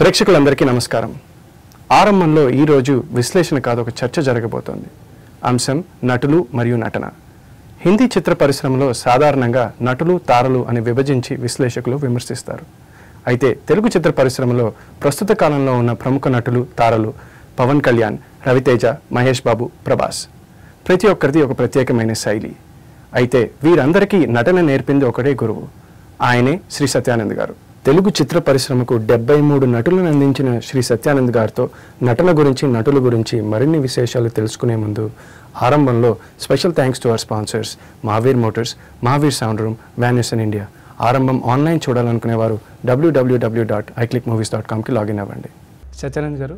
ప్రేక్షకులందరికీ నమస్కారం. ఆరంభంలో ఈరోజు విశ్లేషణ కాదు, ఒక చర్చ జరగబోతోంది. అంశం నటులు మరియు నటన. హిందీ చిత్ర పరిశ్రమలో సాధారణంగా నటులు తారలు అని విభజించి విశ్లేషకులు విమర్శిస్తారు. అయితే తెలుగు చిత్ర పరిశ్రమలో ప్రస్తుత కాలంలో ఉన్న ప్రముఖ నటులు తారలు పవన్ కళ్యాణ్, రవితేజ, మహేష్ బాబు, ప్రభాస్. ప్రతి ఒక్కరిది ఒక ప్రత్యేకమైన శైలి. అయితే వీరందరికీ నటన నేర్పింది ఒకటే గురువు, ఆయనే శ్రీ సత్యానంద్ గారు. తెలుగు చిత్ర పరిశ్రమకు 73 నటులను అందించిన శ్రీ సత్యానంద్ గారితో నటన గురించి, నటుల గురించి మరిన్ని విశేషాలు తెలుసుకునే ముందు ఆరంభంలో special thanks to our sponsors Mahavir motors, Mahavir sound room, వాన్యూస్ ఇన్ ఇండియా. ఆరంభం ఆన్లైన్ చూడాలనుకునేవారు www.iclicmovies.comకి లాగిన్ అవ్వండి. సత్యానంద్ గారు,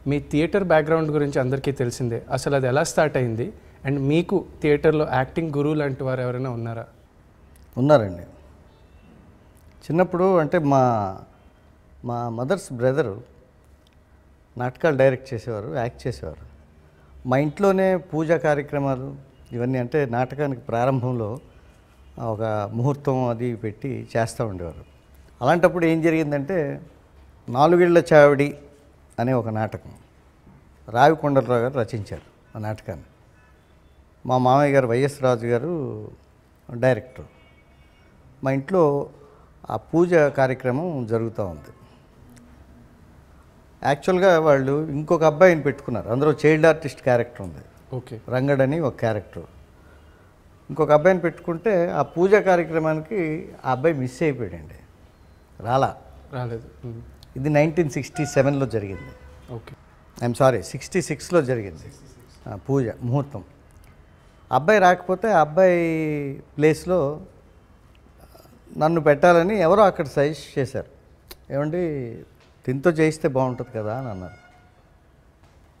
మీ థియేటర్ బ్యాక్గ్రౌండ్ గురించి అందరికీ తెలిసిందే. అసలు అది ఎలా స్టార్ట్ అయింది? అండ్ మీకు థియేటర్లో యాక్టింగ్ గురువు లాంటి వారు ఎవరైనా ఉన్నారా? ఉన్నారండి. చిన్నప్పుడు అంటే మా మదర్స్ బ్రదరు నాటకాలు డైరెక్ట్ చేసేవారు, యాక్ట్ చేసేవారు. మా ఇంట్లోనే పూజా కార్యక్రమాలు ఇవన్నీ, అంటే నాటకానికి ప్రారంభంలో ఒక ముహూర్తం అది పెట్టి చేస్తూ ఉండేవారు. అలాంటప్పుడు ఏం జరిగిందంటే 4 ఏళ్ల చావిడి అనే ఒక నాటకం రావి కొండలరావు గారు రచించారు. ఆ నాటకాన్ని మా మామయ్య గారు వైఎస్ రాజు గారు డైరెక్టర్. మా ఇంట్లో ఆ పూజ కార్యక్రమం జరుగుతూ ఉంది. యాక్చువల్గా వాళ్ళు ఇంకొక అబ్బాయిని పెట్టుకున్నారు. అందులో చైల్డ్ ఆర్టిస్ట్ క్యారెక్టర్ ఉంది, ఓకే, రంగడని ఒక క్యారెక్టర్. ఇంకొక అబ్బాయిని పెట్టుకుంటే ఆ పూజ కార్యక్రమానికి ఆ అబ్బాయి మిస్ అయిపోయాడండి, రాలేదు. ఇది 1967లో జరిగింది. ఓకే, ఐఎమ్ సారీ 66లో జరిగింది పూజ ముహూర్తం. అబ్బాయి రాకపోతే ఆ అబ్బాయి ప్లేస్లో నన్ను పెట్టాలని ఎవరో అక్కడ సజెస్ట్ చేశారు. ఏమండి తింతో చేయిస్తే బాగుంటుంది కదా అని అన్నారు.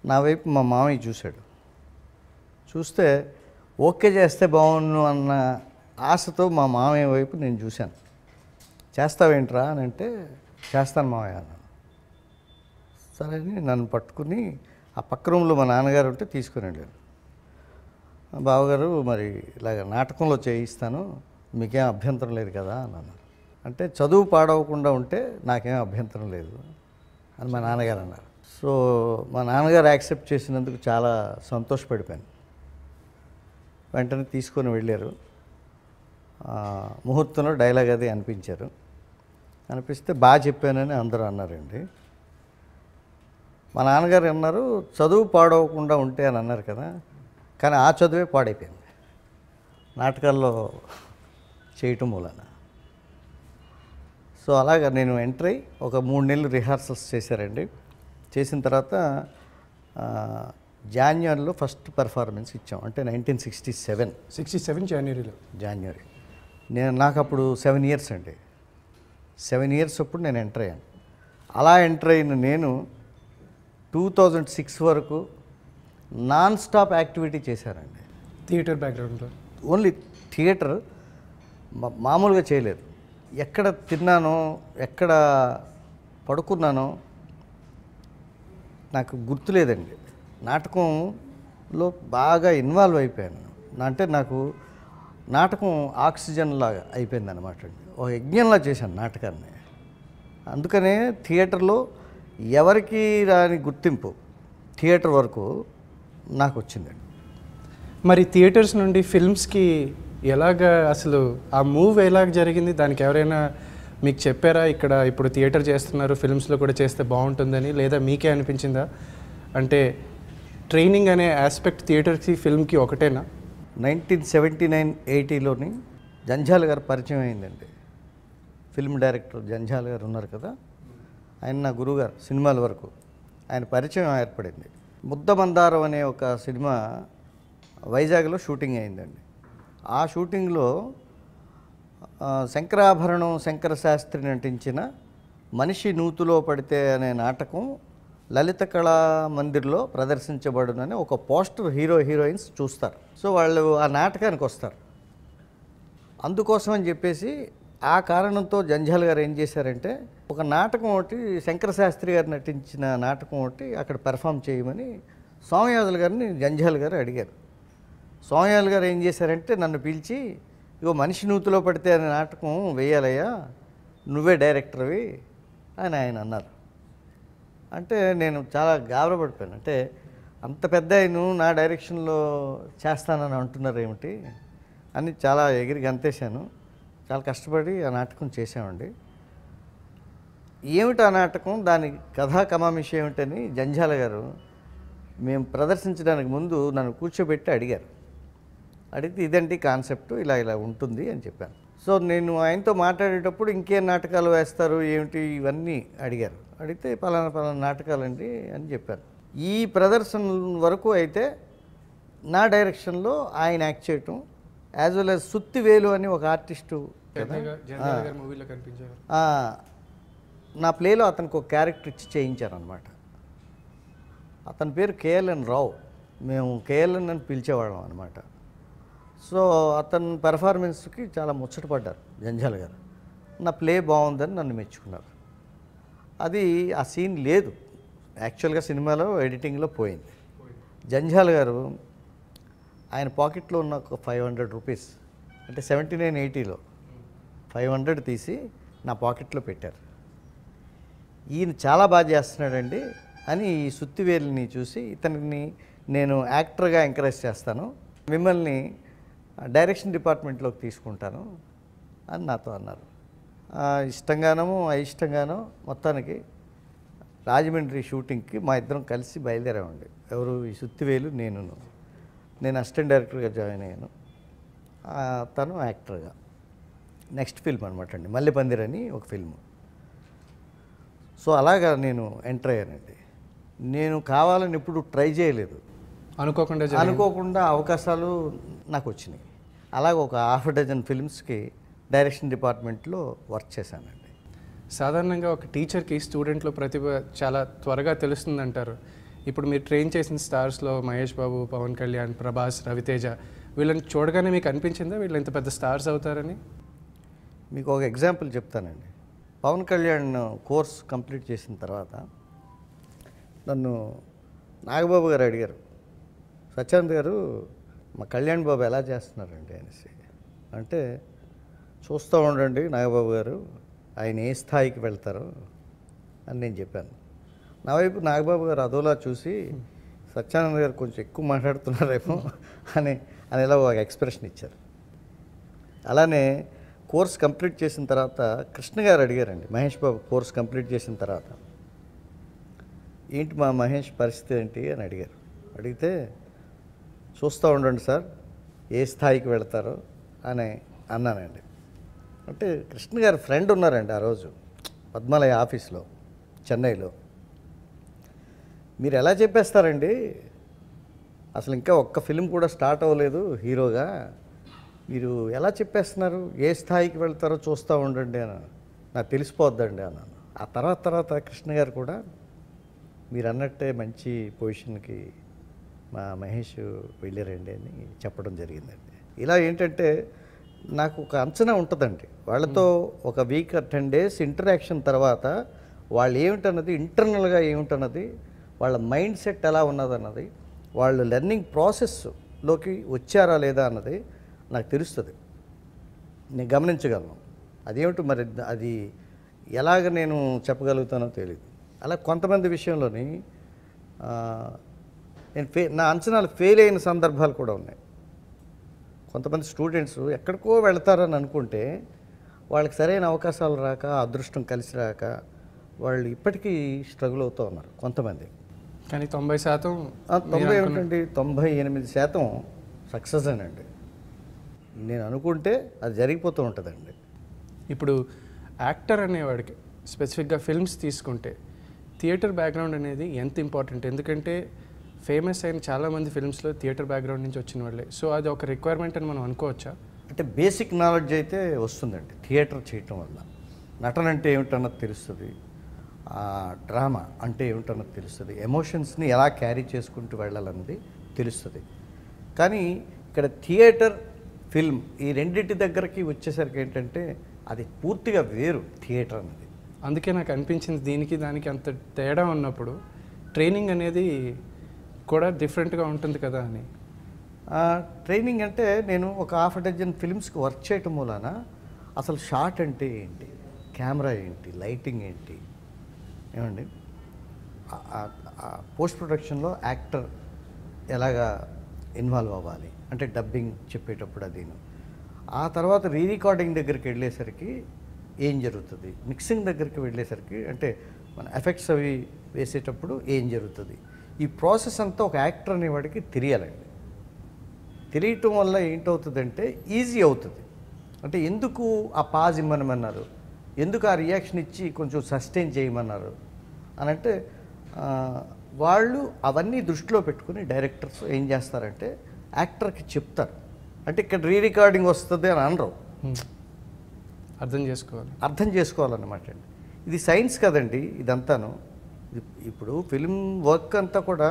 నా వైపు మా మామయ్య చూశాడు. చూస్తే ఓకే చేస్తే బాగుండు అన్న ఆశతో మా మామయ్య వైపు నేను చూశాను. చేస్తావేంట్రా అని అంటే, చేస్తాను మామయ్య అన్నాను. సరే అని నన్ను పట్టుకుని ఆ పక్క రూమ్లో మా నాన్నగారు ఉంటే తీసుకుని వెళ్ళాను. బావగారు మరి ఇలాగ నాటకంలో చేయిస్తాను, మీకేం అభ్యంతరం లేదు కదా అని అన్నారు. అంటే చదువు పాడవకుండా ఉంటే నాకేం అభ్యంతరం లేదు అని మా నాన్నగారు అన్నారు. సో మా నాన్నగారు యాక్సెప్ట్ చేసినందుకు చాలా సంతోషపడిపోయాను. వెంటనే తీసుకొని వెళ్ళారు. ముహూర్తంలో డైలాగ్ అది అనిపించారు. అనిపిస్తే బాగా చెప్పానని అందరూ అన్నారండి. మా నాన్నగారు అన్నారు, చదువు పాడవకుండా ఉంటే అని అన్నారు కదా, కానీ ఆ చదువే పాడైపోయింది నాటకాల్లో చేయటం మూలన. సో అలాగా నేను ఎంటర్ అయ్యి ఒక 3 నెలలు రిహార్సల్స్ చేశారండి. చేసిన తర్వాత జాన్యువరిలో ఫస్ట్ పెర్ఫార్మెన్స్ ఇచ్చాం. అంటే 1967 జాన్యువరి. నాకు అప్పుడు 7 ఇయర్స్ అండి. 7 ఇయర్స్ అప్పుడు నేను ఎంటర్ అయ్యాను. అలా ఎంటర్ అయిన నేను 2006 వరకు నాన్ స్టాప్ యాక్టివిటీ చేశానండి. థియేటర్ బ్యాక్గ్రౌండ్లో ఓన్లీ థియేటర్, మామూలుగా చేయలేదు. ఎక్కడ తిన్నానో, ఎక్కడ పడుకున్నానో నాకు గుర్తులేదండి. నాటకంలో బాగా ఇన్వాల్వ్ అయిపోయాను. అంటే నాకు నాటకం ఆక్సిజన్ లాగా అయిపోయింది అనమాట అండి. ఒక యజ్ఞంలా చేశాను నాటకాన్ని. అందుకనే థియేటర్లో ఎవరికి రాని గుర్తింపు థియేటర్ వరకు నాకు వచ్చిందండి. మరి థియేటర్స్ నుండి ఫిల్మ్స్కి ఎలాగ అసలు ఆ మూవ్ ఎలాగ జరిగింది? దానికి ఎవరైనా మీకు చెప్పారా, ఇక్కడ ఇప్పుడు థియేటర్ చేస్తున్నారు, ఫిల్మ్స్లో కూడా చేస్తే బాగుంటుందని? లేదా మీకే అనిపించిందా? అంటే ట్రైనింగ్ అనే ఆస్పెక్ట్ థియేటర్కి ఫిల్మ్కి ఒకటేనా? 1979-80లోని జంఝాల్ గారు పరిచయం అయిందండి. ఫిల్మ్ డైరెక్టర్ జంఝాల్ గారు ఉన్నారు కదా, ఆయన నా గురువుగారు సినిమాల వరకు. ఆయన పరిచయం ఏర్పడింది. ముద్దమందారం అనే ఒక సినిమా వైజాగ్లో షూటింగ్ అయిందండి. ఆ షూటింగ్లో శంకరాభరణం శంకర శాస్త్రి నటించిన మనిషి నూతులో పడితే అనే నాటకం లలిత కళా మందిర్లో ప్రదర్శించబడునని ఒక పోస్టర్ హీరోయిన్స్ చూస్తారు. సో వాళ్ళు ఆ నాటకానికి వస్తారు. అందుకోసం అని చెప్పేసి ఆ కారణంతో జంఝాల్ గారు ఏం చేశారంటే ఒక నాటకం ఒకటి శంకర శాస్త్రి గారు నటించిన నాటకం ఒకటి అక్కడ పెర్ఫామ్ చేయమని సోమయాజుల గారిని జంఝాల్ గారు అడిగారు. సోమయాజుల గారు ఏం చేశారంటే నన్ను పిలిచి, ఇగో మనిషి నూతులో పడితే అనే నాటకం వేయాలయ్యా, నువ్వే డైరెక్టర్వి అని ఆయన అన్నారు. అంటే నేను చాలా గాబరపడిపోయాను. అంటే అంత పెద్ద ఆయన నా డైరెక్షన్లో చేస్తానని అంటున్నారు ఏమిటి అని చాలా ఎగిరి గంతేశాను. చాలా కష్టపడి ఆ నాటకం చేసామండి. ఏమిటి ఆ నాటకం, దాని కథా కమామిషి ఏమిటని జంఝాల గారు మేము ప్రదర్శించడానికి ముందు నన్ను కూర్చోబెట్టి అడిగారు. అడిగితే ఇదండి కాన్సెప్ట్, ఇలా ఇలా ఉంటుంది అని చెప్పాను. సో నేను ఆయనతో మాట్లాడేటప్పుడు ఇంకేం నాటకాలు వేస్తారు ఏమిటి ఇవన్నీ అడిగారు. అడిగితే పలానా పలానా నాటకాలండి అని చెప్పాను. ఈ ప్రదర్శన వరకు అయితే నా డైరెక్షన్లో ఆయన యాక్ట్ చేయటం, యాజ్ వెల్ యాజ్ సుత్తివేలు అని ఒక ఆర్టిస్టు నా ప్లేలో అతనికి ఒక క్యారెక్టర్ ఇచ్చి చేయించారనమాట. అతని పేరు కేఎల్ఎన్ రావు, మేము కేఎల్ఎన్ అని పిలిచేవాళ్ళం అనమాట. సో అతని పెర్ఫార్మెన్స్కి చాలా ముచ్చటపడ్డారు జంఝాల్ గారు. నా ప్లే బాగుందని నన్ను మెచ్చుకున్నారు. అది ఆ సీన్ లేదు యాక్చువల్గా సినిమాలో ఎడిటింగ్లో పోయింది. జంఝాల్ గారు ఆయన పాకెట్లో ఉన్న ఒక 500 రూపీస్, అంటే 79-80లో 500 తీసి నా పాకెట్లో పెట్టారు. ఈయన చాలా బాగా చేస్తున్నాడండి అని ఈ సుత్తివేలిని చూసి ఇతన్ని నేను యాక్టర్గా ఎంకరేజ్ చేస్తాను, మిమ్మల్ని డైరెక్షన్ డిపార్ట్మెంట్లోకి తీసుకుంటాను అని నాతో అన్నారు. ఇష్టంగానో అయిష్టంగానో మొత్తానికి రాజమండ్రి షూటింగ్కి మా ఇద్దరం కలిసి బయలుదేరామండి. ఎవరు ఈ సుత్తివేలు నేను అసిస్టెంట్ డైరెక్టర్గా జాయిన్ అయ్యాను, తను యాక్టర్గా. నెక్స్ట్ ఫిల్మ్ అనమాట అండి మల్లెపందిర్ అని ఒక ఫిల్మ్. సో అలాగా నేను ఎంటర్ అయ్యానండి. నేను కావాలని ఎప్పుడు ట్రై చేయలేదు, అనుకోకుండా అవకాశాలు నాకు వచ్చినాయి. అలాగ ఒక ½ డజన్ ఫిల్మ్స్కి డైరెక్షన్ డిపార్ట్మెంట్లో వర్క్ చేశానండి. సాధారణంగా ఒక టీచర్కి స్టూడెంట్లో ప్రతిభ చాలా త్వరగా తెలుస్తుందంటారు. ఇప్పుడు మీరు ట్రైన్ చేసిన స్టార్స్లో మహేష్ బాబు, పవన్ కళ్యాణ్, ప్రభాస్, రవితేజ, వీళ్ళని చూడగానే మీకు అనిపించిందా వీళ్ళు ఇంత పెద్ద స్టార్స్ అవుతారని? మీకు ఒక ఎగ్జాంపుల్ చెప్తానండి. పవన్ కళ్యాణ్ కోర్స్ కంప్లీట్ చేసిన తర్వాత నన్ను నాగబాబు గారు అడిగారు, సత్యానంద్ గారు మా కళ్యాణ్ బాబు ఎలా చేస్తున్నారండి అనేసి. అంటే చూస్తూ ఉండండి నాగబాబు గారు, ఆయన ఏ స్థాయికి వెళ్తారో అని నేను చెప్పాను. నా వైపు నాగబాబు గారు అదోలా చూసి సత్యానంద్ గారు కొంచెం ఎక్కువ మాట్లాడుతున్నారేమో అని ఇలా ఒక ఎక్స్ప్రెషన్ ఇచ్చారు. అలానే కోర్స్ కంప్లీట్ చేసిన తర్వాత కృష్ణ గారు అడిగారండి మహేష్ బాబు కోర్స్ కంప్లీట్ చేసిన తర్వాత, ఏంటి మా మహేష్ పరిస్థితి ఏంటి అని అడిగారు. అడిగితే చూస్తూ ఉండండి సార్ ఏ స్థాయికి వెళతారో అని అన్నానండి. అంటే కృష్ణ గారి ఫ్రెండ్ ఉన్నారండి ఆ రోజు పద్మాలయ ఆఫీస్లో చెన్నైలో. మీరు ఎలా చెప్పేస్తారండి, అసలు ఇంకా ఒక్క ఫిల్మ్ కూడా స్టార్ట్ అవ్వలేదు హీరోగా, మీరు ఎలా చెప్పేస్తున్నారు, ఏ స్థాయికి వెళ్తారో చూస్తూ ఉండండి అని నాకు తెలిసిపోద్దండి అన్నాను. ఆ తర్వాత కృష్ణ గారు కూడా మీరు అన్నట్టే మంచి పొజిషన్కి మా మహేష్ వెళ్ళారండి అని చెప్పడం జరిగిందండి. ఇలా ఏంటంటే నాకు ఒక అంచనా ఉంటుందండి వాళ్ళతో. ఒక వీక్ 10 days ఇంటరాక్షన్ తర్వాత వాళ్ళు ఏమిటన్నది, ఇంటర్నల్గా ఏమిటన్నది, వాళ్ళ మైండ్ సెట్ ఎలా ఉన్నదన్నది, వాళ్ళు లెర్నింగ్ ప్రాసెస్లోకి వచ్చారా లేదా అన్నది నాకు తెలుస్తుంది, నేను గమనించగలను. అదేమిటో మరి అది ఎలాగ నేను చెప్పగలుగుతానో తెలియదు. అలా కొంతమంది విషయంలోని నేను నా అంచనాలు ఫెయిల్ అయిన సందర్భాలు కూడా ఉన్నాయి. కొంతమంది స్టూడెంట్స్ ఎక్కడికో వెళ్తారని అనుకుంటే వాళ్ళకి సరైన అవకాశాలు రాక, అదృష్టం కలిసి రాక వాళ్ళు ఇప్పటికీ స్ట్రగుల్ అవుతూ ఉన్నారు కొంతమంది. కానీ 90% 90 ఏమిటండి 98% సక్సెస్ అనండి. నేను అనుకుంటే అది జరిగిపోతూ ఉంటుందండి. ఇప్పుడు యాక్టర్ అనేవాడికి స్పెసిఫిక్గా ఫిల్మ్స్ తీసుకుంటే థియేటర్ బ్యాక్గ్రౌండ్ అనేది ఎంత ఇంపార్టెంట్? ఎందుకంటే ఫేమస్ అయిన చాలామంది ఫిల్మ్స్లో థియేటర్ బ్యాక్గ్రౌండ్ నుంచి వచ్చిన వాళ్ళే. సో అది ఒక రిక్వైర్మెంట్ అని మనం అనుకోవచ్చా? అంటే బేసిక్ నాలెడ్జ్ అయితే వస్తుందండి థియేటర్ చేయటం వల్ల. నటన అంటే ఏమిటన్నది తెలుస్తుంది, డ్రామా అంటే ఏమిటన్నది తెలుస్తుంది, ఎమోషన్స్ని ఎలా క్యారీ చేసుకుంటూ వెళ్ళాలన్నది తెలుస్తుంది. కానీ ఇక్కడ థియేటర్, ఫిల్మ్ ఈ రెండింటి దగ్గరికి వచ్చేసరికి ఏంటంటే అది పూర్తిగా వేరు థియేటర్ అనేది. అందుకే నాకు అనిపించింది దీనికి దానికి అంత తేడా ఉన్నప్పుడు ట్రైనింగ్ అనేది కూడా డిఫరెంట్గా ఉంటుంది కదా అని. ట్రైనింగ్ అంటే నేను ఒక హాఫ్ డజన్ ఫిల్మ్స్కి వర్క్ చేయటం మూలాన అసలు షార్ట్ అంటే ఏంటి, కెమెరా ఏంటి, లైటింగ్ ఏంటి, ఏమండి పోస్ట్ ప్రొడక్షన్లో యాక్టర్ ఎలాగా ఇన్వాల్వ్ అవ్వాలి అంటే డబ్బింగ్ చెప్పేటప్పుడు అదిను, ఆ తర్వాత రీ రికార్డింగ్ దగ్గరికి వెళ్ళేసరికి ఏం జరుగుతుంది, మిక్సింగ్ దగ్గరికి వెళ్ళేసరికి అంటే మన ఎఫెక్ట్స్ అవి వేసేటప్పుడు ఏం జరుగుతుంది, ఈ ప్రాసెస్ అంతా ఒక యాక్టర్ అనేవాడికి తెలియాలండి. తెలియటం వల్ల ఏంటవుతుందంటే ఈజీ అవుతుంది. అంటే ఎందుకు ఆ పాజ్ ఇమ్మనమన్నారు, ఎందుకు ఆ రియాక్షన్ ఇచ్చి కొంచెం సస్టైన్ చేయమన్నారు అని అంటే వాళ్ళు అవన్నీ దృష్టిలో పెట్టుకుని డైరెక్టర్స్ ఏం చేస్తారంటే యాక్టర్కి చెప్తారు. అంటే ఇక్కడ రీ రికార్డింగ్ వస్తుంది అని అనరు, అర్థం చేసుకోవాలన్నమాట అండి. ఇది సైన్స్ కదండి ఇదంతాను. ఇప్పుడు ఫిల్మ్ వర్క్ అంతా కూడా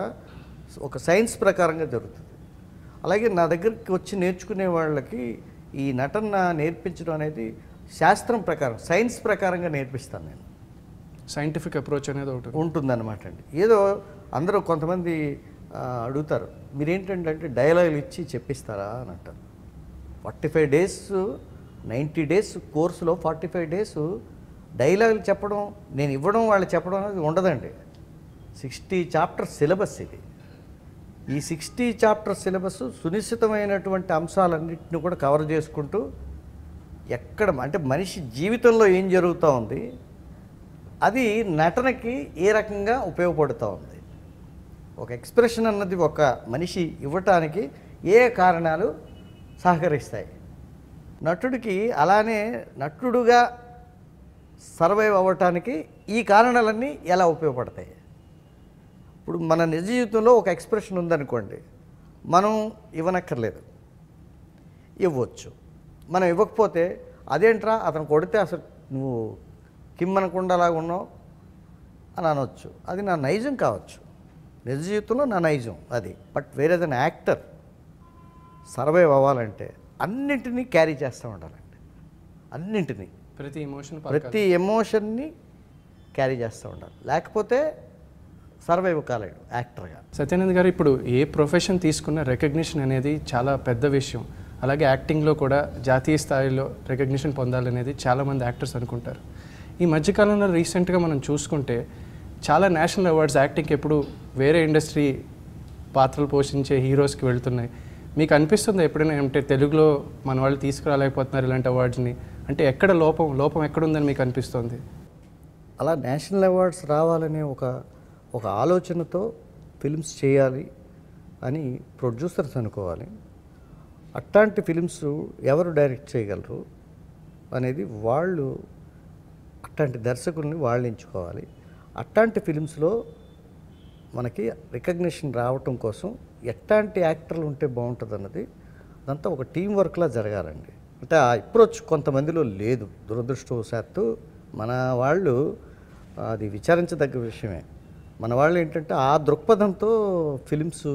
ఒక సైన్స్ ప్రకారంగా జరుగుతుంది. అలాగే నా దగ్గరికి వచ్చి నేర్చుకునే వాళ్ళకి ఈ నటన నేర్పించడం అనేది శాస్త్రం ప్రకారం, సైన్స్ ప్రకారంగా నేర్పిస్తాను నేను. సైంటిఫిక్ అప్రోచ్ అనేది ఒకటి ఉంటుందన్నమాట అండి. ఏదో అందరూ కొంతమంది అడుగుతారు, మీరేంటంటే డైలాగులు ఇచ్చి చెప్పిస్తారా అని అంటారు. 45 days 90 days కోర్సులో 45 days డైలాగులు చెప్పడం, నేను ఇవ్వడం, వాళ్ళు చెప్పడం అనేది ఉండదండి. 60 chapters సిలబస్ ఇది. ఈ 60 chapters సిలబస్ సునిశ్చితమైనటువంటి అంశాలన్నింటినీ కూడా కవర్ చేసుకుంటూ ఎక్కడ అంటే మనిషి జీవితంలో ఏం జరుగుతూ ఉంది, అది నటనకి ఏ రకంగా ఉపయోగపడుతూ ఉంది, ఒక ఎక్స్ప్రెషన్ అన్నది ఒక మనిషి ఇవ్వటానికి ఏ కారణాలు సహకరిస్తాయి, నటుడికి అలానే నటుడుగా సర్వైవ్ అవ్వటానికి ఈ కారణాలన్నీ ఎలా ఉపయోగపడతాయి. ఇప్పుడు మన నిజ జీవితంలో ఒక ఎక్స్ప్రెషన్ ఉందనుకోండి, మనం ఇవ్వనక్కర్లేదు, ఇవ్వచ్చు. మనం ఇవ్వకపోతే అదేంట్రా అతను కొడితే అసలు నువ్వు కిమ్మనకుండలాగా ఉన్నావు అని అనవచ్చు. అది నా నైజం కావచ్చు, నిజ జీవితంలో నా నైజం అది. బట్ వేరేదైనా యాక్టర్ సర్వైవ్ అవ్వాలంటే అన్నింటినీ క్యారీ చేస్తూ ఉండాలండి. అన్నింటినీ, ప్రతి ఎమోషన్ని క్యారీ చేస్తూ ఉండాలి, లేకపోతే సర్వైవ్ కాలేడు యాక్టర్గా. సత్యానంద్ గారు, ఇప్పుడు ఏ ప్రొఫెషన్ తీసుకున్న రికగ్నిషన్ అనేది చాలా పెద్ద విషయం. అలాగే యాక్టింగ్లో కూడా జాతీయ స్థాయిలో రికగ్నిషన్ పొందాలనేది చాలామంది యాక్టర్స్ అనుకుంటారు. ఈ మధ్యకాలంలో రీసెంట్గా మనం చూసుకుంటే చాలా నేషనల్ అవార్డ్స్ యాక్టింగ్కి ఎప్పుడు వేరే ఇండస్ట్రీ పాత్రలు పోషించే హీరోస్కి వెళ్తున్నాయి. మీకు అనిపిస్తుందా ఎప్పుడైనా అంటే తెలుగులో మన వాళ్ళు తీసుకురాలేకపోతున్నారు ఇలాంటి అవార్డ్స్ని, అంటే ఎక్కడ లోపం ఎక్కడుందని మీకు అనిపిస్తుంది? అలా నేషనల్ అవార్డ్స్ రావాలనే ఒక ఆలోచనతో ఫిల్మ్స్ చేయాలి అని ప్రొడ్యూసర్స్ అనుకోవాలి. అట్లాంటి ఫిల్మ్స్ ఎవరు డైరెక్ట్ చేయగలరు అనేది వాళ్ళు, అట్లాంటి దర్శకుల్ని వాళ్ళు ఎంచుకోవాలి. అట్లాంటి ఫిల్మ్స్లో మనకి రికగ్నిషన్ రావటం కోసం ఎట్లాంటి యాక్టర్లు ఉంటే బాగుంటుంది అన్నది అదంతా ఒక టీం వర్క్లా జరగాలండి. అంటే ఆ అప్రోచ్ కొంతమందిలో లేదు, దురదృష్టవశాత్తు. మన వాళ్ళు, అది విచారించదగ్గ విషయమే, మన వాళ్ళు ఏంటంటే ఆ దృక్పథంతో ఫిల్మ్స్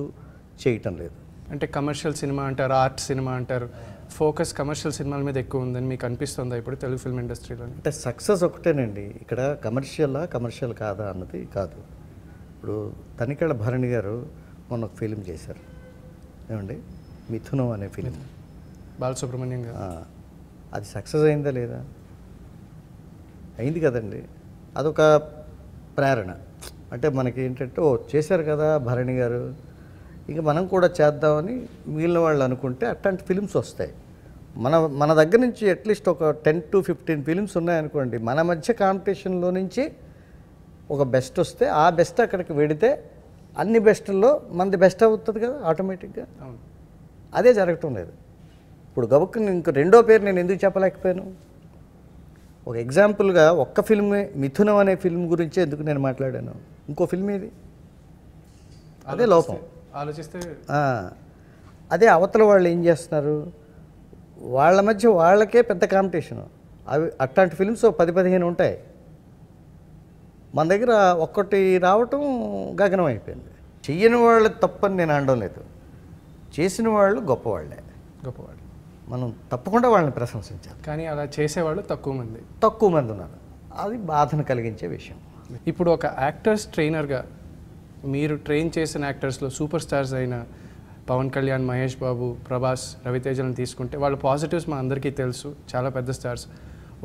చేయటం లేదు. అంటే కమర్షియల్ సినిమా అంటారు, ఆర్ట్ సినిమా అంటారు, ఫోకస్ కమర్షియల్ సినిమాల మీద ఎక్కువ ఉందని మీకు అనిపిస్తుందా ఇప్పుడు తెలుగు ఫిల్మ్ ఇండస్ట్రీలో? అంటే సక్సెస్ ఒకటేనండి, ఇక్కడ కమర్షియల్ కాదా అన్నది కాదు. ఇప్పుడు తనికెళ్ళ భరణి గారు మొన్న ఒక ఫిలిం చేశారు, ఏమండి, మిథునం అనే ఫిలిం, బాలసుబ్రహ్మణ్యం గారు. అది సక్సెస్ అయిందా లేదా? అయింది కదండి. అదొక ప్రేరణ. అంటే మనకి ఏంటంటే చేశారు కదా భరణి గారు, ఇంకా మనం కూడా చేద్దామని మిగిలిన వాళ్ళు అనుకుంటే అట్లాంటి ఫిలిమ్స్ వస్తాయి. మన దగ్గర నుంచి అట్లీస్ట్ ఒక 10 to 15 ఫిలిమ్స్ ఉన్నాయనుకోండి, మన మధ్య కాంపిటీషన్లో నుంచి ఒక బెస్ట్ వస్తే ఆ బెస్ట్ అక్కడికి వెడితే అన్ని బెస్టుల్లో మనది బెస్ట్ అవుతుంది కదా ఆటోమేటిక్గా. అదే జరగటం లేదు. ఇప్పుడు గబుక్కుని ఇంకో రెండో పేరు నేను ఎందుకు చెప్పలేకపోయాను? ఒక ఎగ్జాంపుల్గా ఒక్క ఫిల్మే, మిథునం అనే ఫిల్మ్ గురించి ఎందుకు నేను మాట్లాడాను? ఇంకో ఫిల్మ్ ఇది, అదే లోపం. ఆలోచిస్తే అదే అవతల వాళ్ళు ఏం చేస్తున్నారు, వాళ్ళ మధ్య వాళ్ళకే పెద్ద కాంపిటీషను. అవి అట్లాంటి ఫిల్మ్స్ 10-15 ఉంటాయి. మన దగ్గర ఒక్కటి రావటం గగనం అయిపోయింది. చెయ్యని వాళ్ళు తప్పని నేను అనడం లేదు, చేసిన వాళ్ళు గొప్పవాళ్ళే. మనం తప్పకుండా వాళ్ళని ప్రశంసించాలి. కానీ అలా చేసేవాళ్ళు తక్కువ మంది ఉన్నారు. అది బాధను కలిగించే విషయం. ఇప్పుడు ఒక యాక్టర్స్ ట్రైనర్గా మీరు ట్రైన్ చేసిన యాక్టర్స్లో సూపర్ స్టార్స్ అయిన పవన్ కళ్యాణ్, మహేష్ బాబు, ప్రభాస్, రవితేజలను తీసుకుంటే వాళ్ళ పాజిటివ్స్ మా అందరికీ తెలుసు, చాలా పెద్ద స్టార్స్.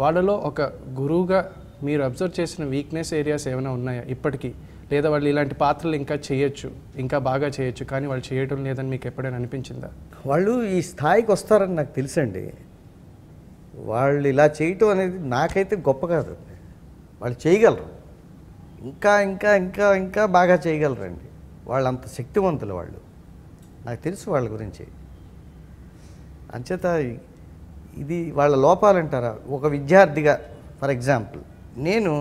వాళ్ళలో ఒక గురువుగా మీరు అబ్జర్వ్ చేసిన వీక్నెస్ ఏరియాస్ ఏమైనా ఉన్నాయా ఇప్పటికీ? లేదా వాళ్ళు ఇలాంటి పాత్రలు ఇంకా చేయొచ్చు, ఇంకా బాగా చేయొచ్చు, కానీ వాళ్ళు చేయడం లేదని మీకు ఎప్పుడైనా అనిపించిందా? వాళ్ళు ఈ స్థాయికి వస్తారని నాకు తెలుసండి. వాళ్ళు ఇలా చేయటం అనేది నాకైతే గొప్ప కాదు. వాళ్ళు చేయగలరు, ఇంకా ఇంకా ఇంకా ఇంకా బాగా చేయగలరండి. వాళ్ళు అంత శక్తివంతులు. వాళ్ళు నాకు తెలుసు వాళ్ళ గురించి. అంచేత ఇది వాళ్ళ లోపాలంటారా? ఒక విద్యార్థిగా ఫర్ ఎగ్జాంపుల్ నేను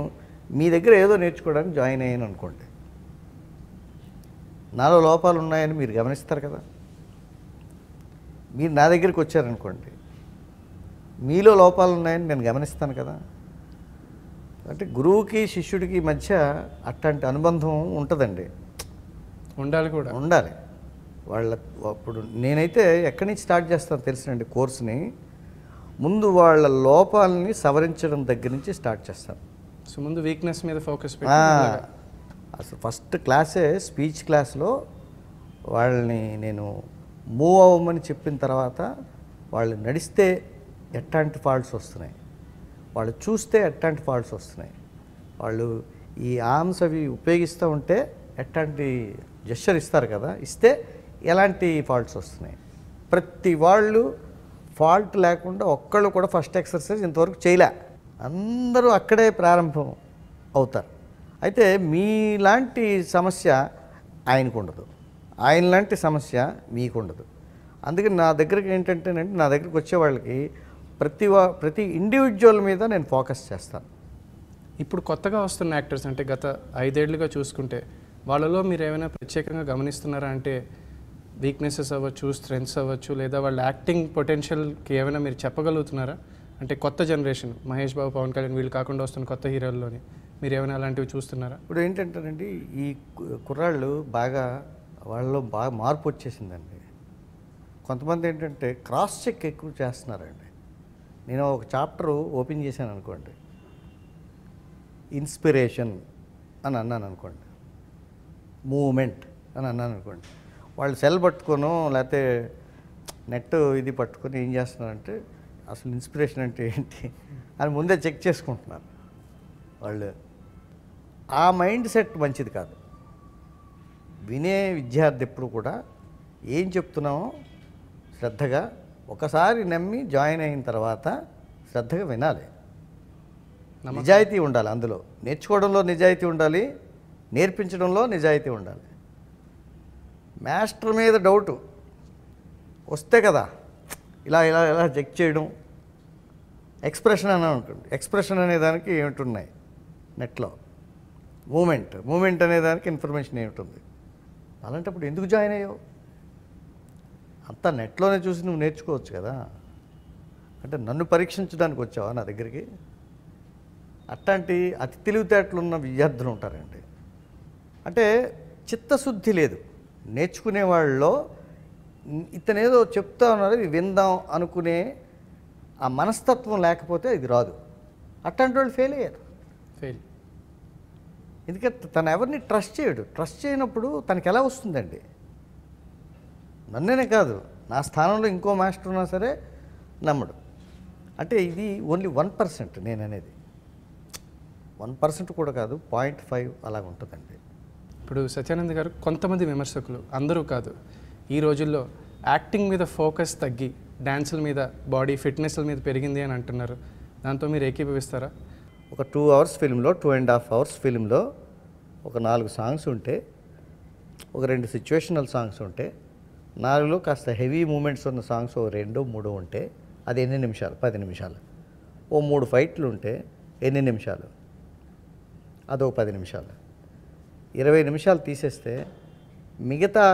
మీ దగ్గర ఏదో నేర్చుకోవడానికి జాయిన్ అయ్యాను అనుకోండి, నాలో లోపాలు ఉన్నాయని మీరు గమనిస్తారు కదా. మీరు నా దగ్గరికి వచ్చారనుకోండి, మీలో లోపాలు ఉన్నాయని నేను గమనిస్తాను కదా. అంటే గురువుకి శిష్యుడికి మధ్య అట్లాంటి అనుబంధం ఉంటుందండి, ఉండాలి. అప్పుడు నేనైతే ఎక్కడి నుంచి స్టార్ట్ చేస్తాను తెలుసునండి కోర్సుని, ముందు వాళ్ళ లోపాలని సవరించడం దగ్గర నుంచి స్టార్ట్ చేస్తాను. సో ముందు వీక్నెస్ మీద ఫోకస్ అసలు ఫస్ట్ క్లాసే స్పీచ్ క్లాస్లో వాళ్ళని నేను మూవ్ అవ్వమని చెప్పిన తర్వాత వాళ్ళు నడిస్తే ఎట్లాంటి ఫాల్ట్స్ వస్తున్నాయి, వాళ్ళు చూస్తే ఎట్లాంటి ఫాల్ట్స్ వస్తున్నాయి, వాళ్ళు ఈ ఆర్మ్స్ అవి ఉపయోగిస్తూ ఉంటే ఎట్లాంటి జెస్చర్ ఇస్తారు కదా, ఇస్తే ఎలాంటి ఫాల్ట్స్ వస్తున్నాయి. ప్రతి వాళ్ళు ఫాల్ట్ లేకుండా ఒక్కళ్ళు కూడా ఫస్ట్ ఎక్సర్సైజ్ ఇంతవరకు చేయలే. అందరూ అక్కడే ప్రారంభం అవుతారు. అయితే మీలాంటి సమస్య ఆయనకు ఉండదు, ఆయన లాంటి సమస్య మీకు ఉండదు. అందుకని నా దగ్గరికి ఏంటంటేనండి, నా దగ్గరికి వచ్చే వాళ్ళకి ప్రతి ఇండివిజువల్ మీద నేను ఫోకస్ చేస్తాను. ఇప్పుడు కొత్తగా వస్తున్న యాక్టర్స్ అంటే గత 5 ఏళ్లుగా చూసుకుంటే వాళ్ళలో మీరు ఏమైనా ప్రత్యేకంగా గమనిస్తున్నారా? అంటే వీక్నెసెస్ అవ్వచ్చు, స్ట్రెంగ్స్ అవ్వచ్చు, లేదా వాళ్ళ యాక్టింగ్ పొటెన్షియల్కి ఏమైనా మీరు చెప్పగలుగుతున్నారా? అంటే కొత్త జనరేషన్ మహేష్ బాబు, పవన్ కళ్యాణ్ వీళ్ళు కాకుండా వస్తున్న కొత్త హీరోల్లోని మీరు ఏమైనా అలాంటివి చూస్తున్నారా? ఇప్పుడు ఏంటంటేనండి, ఈ కుర్రాళ్ళు వాళ్ళలో బాగా మార్పు వచ్చేసిందండి. కొంతమంది ఏంటంటే క్రాస్ చెక్ ఎక్కువ చేస్తున్నారండి. నేను ఒక చాప్టర్ ఓపెన్ చేశాను అనుకోండి, ఇన్స్పిరేషన్ అని అన్నాను అనుకోండి, మూమెంట్ అని అన్నాను అనుకోండి, వాళ్ళు సెల్ పట్టుకోను లేకపోతే నెట్ ఇది పట్టుకొని ఏం చేస్తున్నారంటే అసలు ఇన్స్పిరేషన్ అంటే ఏంటి అని ముందే చెక్ చేసుకుంటున్నారు వాళ్ళు. ఆ మైండ్ సెట్ మంచిది కాదు. వినే విద్యార్థి ఎప్పుడు కూడా ఏం చెప్తున్నామో శ్రద్ధగా ఒకసారి నమ్మి జాయిన్ అయిన తర్వాత శ్రద్ధగా వినాలి. నిజాయితీ ఉండాలి, అందులో నేర్చుకోవడంలో నిజాయితీ ఉండాలి, నేర్పించడంలో నిజాయితీ ఉండాలి. మాస్టర్ మీద డౌటు వస్తే కదా ఇలా ఇలా ఇలా చెక్ చేయడం. ఎక్స్ప్రెషన్ అని అనుకోండి, ఎక్స్ప్రెషన్ అనే దానికి ఏమిటున్నాయి నెట్లో, మూమెంట్ అనే దానికి ఇన్ఫర్మేషన్ ఏమిటుంది. అలాంటప్పుడు ఎందుకు జాయిన్ అయ్యావు? అంతా నెట్లోనే చూసి నువ్వు నేర్చుకోవచ్చు కదా. అంటే నన్ను పరీక్షించడానికి వచ్చావా నా దగ్గరికి? అట్లాంటి అతి తెలివితేటలున్న విద్యార్థులు ఉంటారండి. అంటే చిత్తశుద్ధి లేదు నేర్చుకునే వాళ్ళలో. ఇతనేదో చెప్తా ఉన్నారు, ఇది విందాం అనుకునే ఆ మనస్తత్వం లేకపోతే ఇది రాదు. అట్లాంటి వాళ్ళు ఫెయిల్ అయ్యారు. ఎందుకంటే తను ఎవరిని ట్రస్ట్ చేయడు. ట్రస్ట్ చేయనప్పుడు తనకి ఎలా వస్తుందండి? నన్నేనే కాదు, నా స్థానంలో ఇంకో మాస్టర్ ఉన్నా సరే నమ్మడు. అంటే ఇది ఓన్లీ 1% నేను అనేది. 1% కూడా కాదు, 0.5 అలాగ ఉంటుందండి. ఇప్పుడు సత్యానంద్ గారు, కొంతమంది విమర్శకులు, అందరూ కాదు, ఈ రోజుల్లో యాక్టింగ్ మీద ఫోకస్ తగ్గి డ్యాన్సుల మీద, బాడీ ఫిట్నెస్ల మీద పెరిగింది అని అంటున్నారు. దాంతో మీరు ఏకీభవిస్తారా? ఒక 2 అవర్స్ ఫిల్మ్లో, 2.5 అవర్స్ ఫిల్మ్లో ఒక 4 సాంగ్స్ ఉంటే, ఒక 2 సిచ్యువేషనల్ సాంగ్స్ ఉంటే, 4లో కాస్త హెవీ మూమెంట్స్ ఉన్న సాంగ్స్ ఓ 2-3 ఉంటే అది ఎన్ని నిమిషాలు? 10 నిమిషాలు. ఓ 3 ఫైట్లు ఉంటే ఎన్ని నిమిషాలు? అదో 10 నిమిషాలు. 20 నిమిషాలు తీసేస్తే మిగతా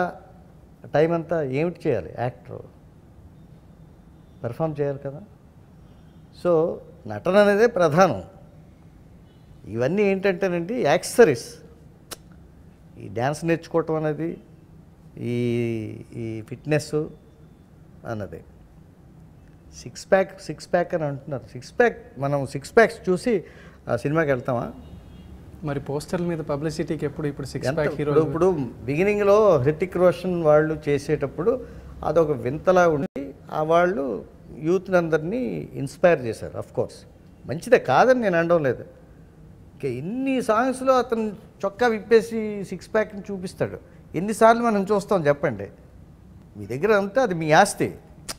టైం అంతా ఏమిటి చేయాలి? యాక్టర్ పెర్ఫామ్ చేయాలి కదా. సో నటన అనేదే ప్రధానం. ఇవన్నీ ఏంటంటేనండి యాక్సెసరీస్. ఈ డ్యాన్స్ నేర్చుకోవటం అనేది, ఈ ఫిట్నెస్ అన్నది. సిక్స్ ప్యాక్ అని అంటున్నారు. మనం 6 ప్యాక్స్ చూసి ఆ సినిమాకి వెళ్తామా? మరి పోస్టర్ల మీద పబ్లిసిటీకి ఎప్పుడు ఇప్పుడు 6 ప్యాక్ హీరో ఇప్పుడు బిగినింగ్లో హృతిక్ రోషన్ వాళ్ళు చేసేటప్పుడు అదొక వింతలా ఉండి ఆ వాళ్ళు యూత్ని అందరినీ ఇన్స్పైర్ చేశారు. అఫ్ కోర్స్ మంచిదే, కాదని నేను అనడం లేదు. ఇన్ని సాంగ్స్లో అతను చొక్కా విప్పేసి 6 ప్యాక్ని చూపిస్తాడు. ఎన్నిసార్లు మనం చూస్తాం చెప్పండి? మీ దగ్గర ఉంటే అది మీ ఆస్తి,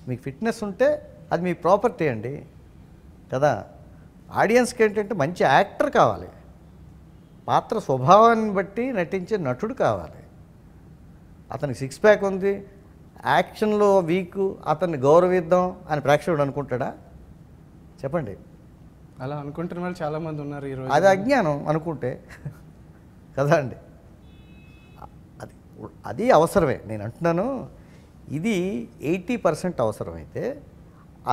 మీకు ఫిట్నెస్ ఉంటే అది మీ ప్రాపర్టీ అండి కదా. ఆడియన్స్కి ఏంటంటే మంచి యాక్టర్ కావాలి, పాత్ర స్వభావాన్ని బట్టి నటించే నటుడు కావాలి. అతనికి 6 ప్యాక్ ఉంది, యాక్షన్లో వీక్, అతన్ని గౌరవిద్దాం అని ప్రేక్షకుడు అనుకుంటాడా? చెప్పండి. అలా అనుకుంటున్న వాళ్ళు చాలామంది ఉన్నారు ఈరోజు. అది అజ్ఞానం అనుకుంటే కదా అండి. అది అవసరమే. నేను అంటున్నాను, ఇది 80% అవసరమైతే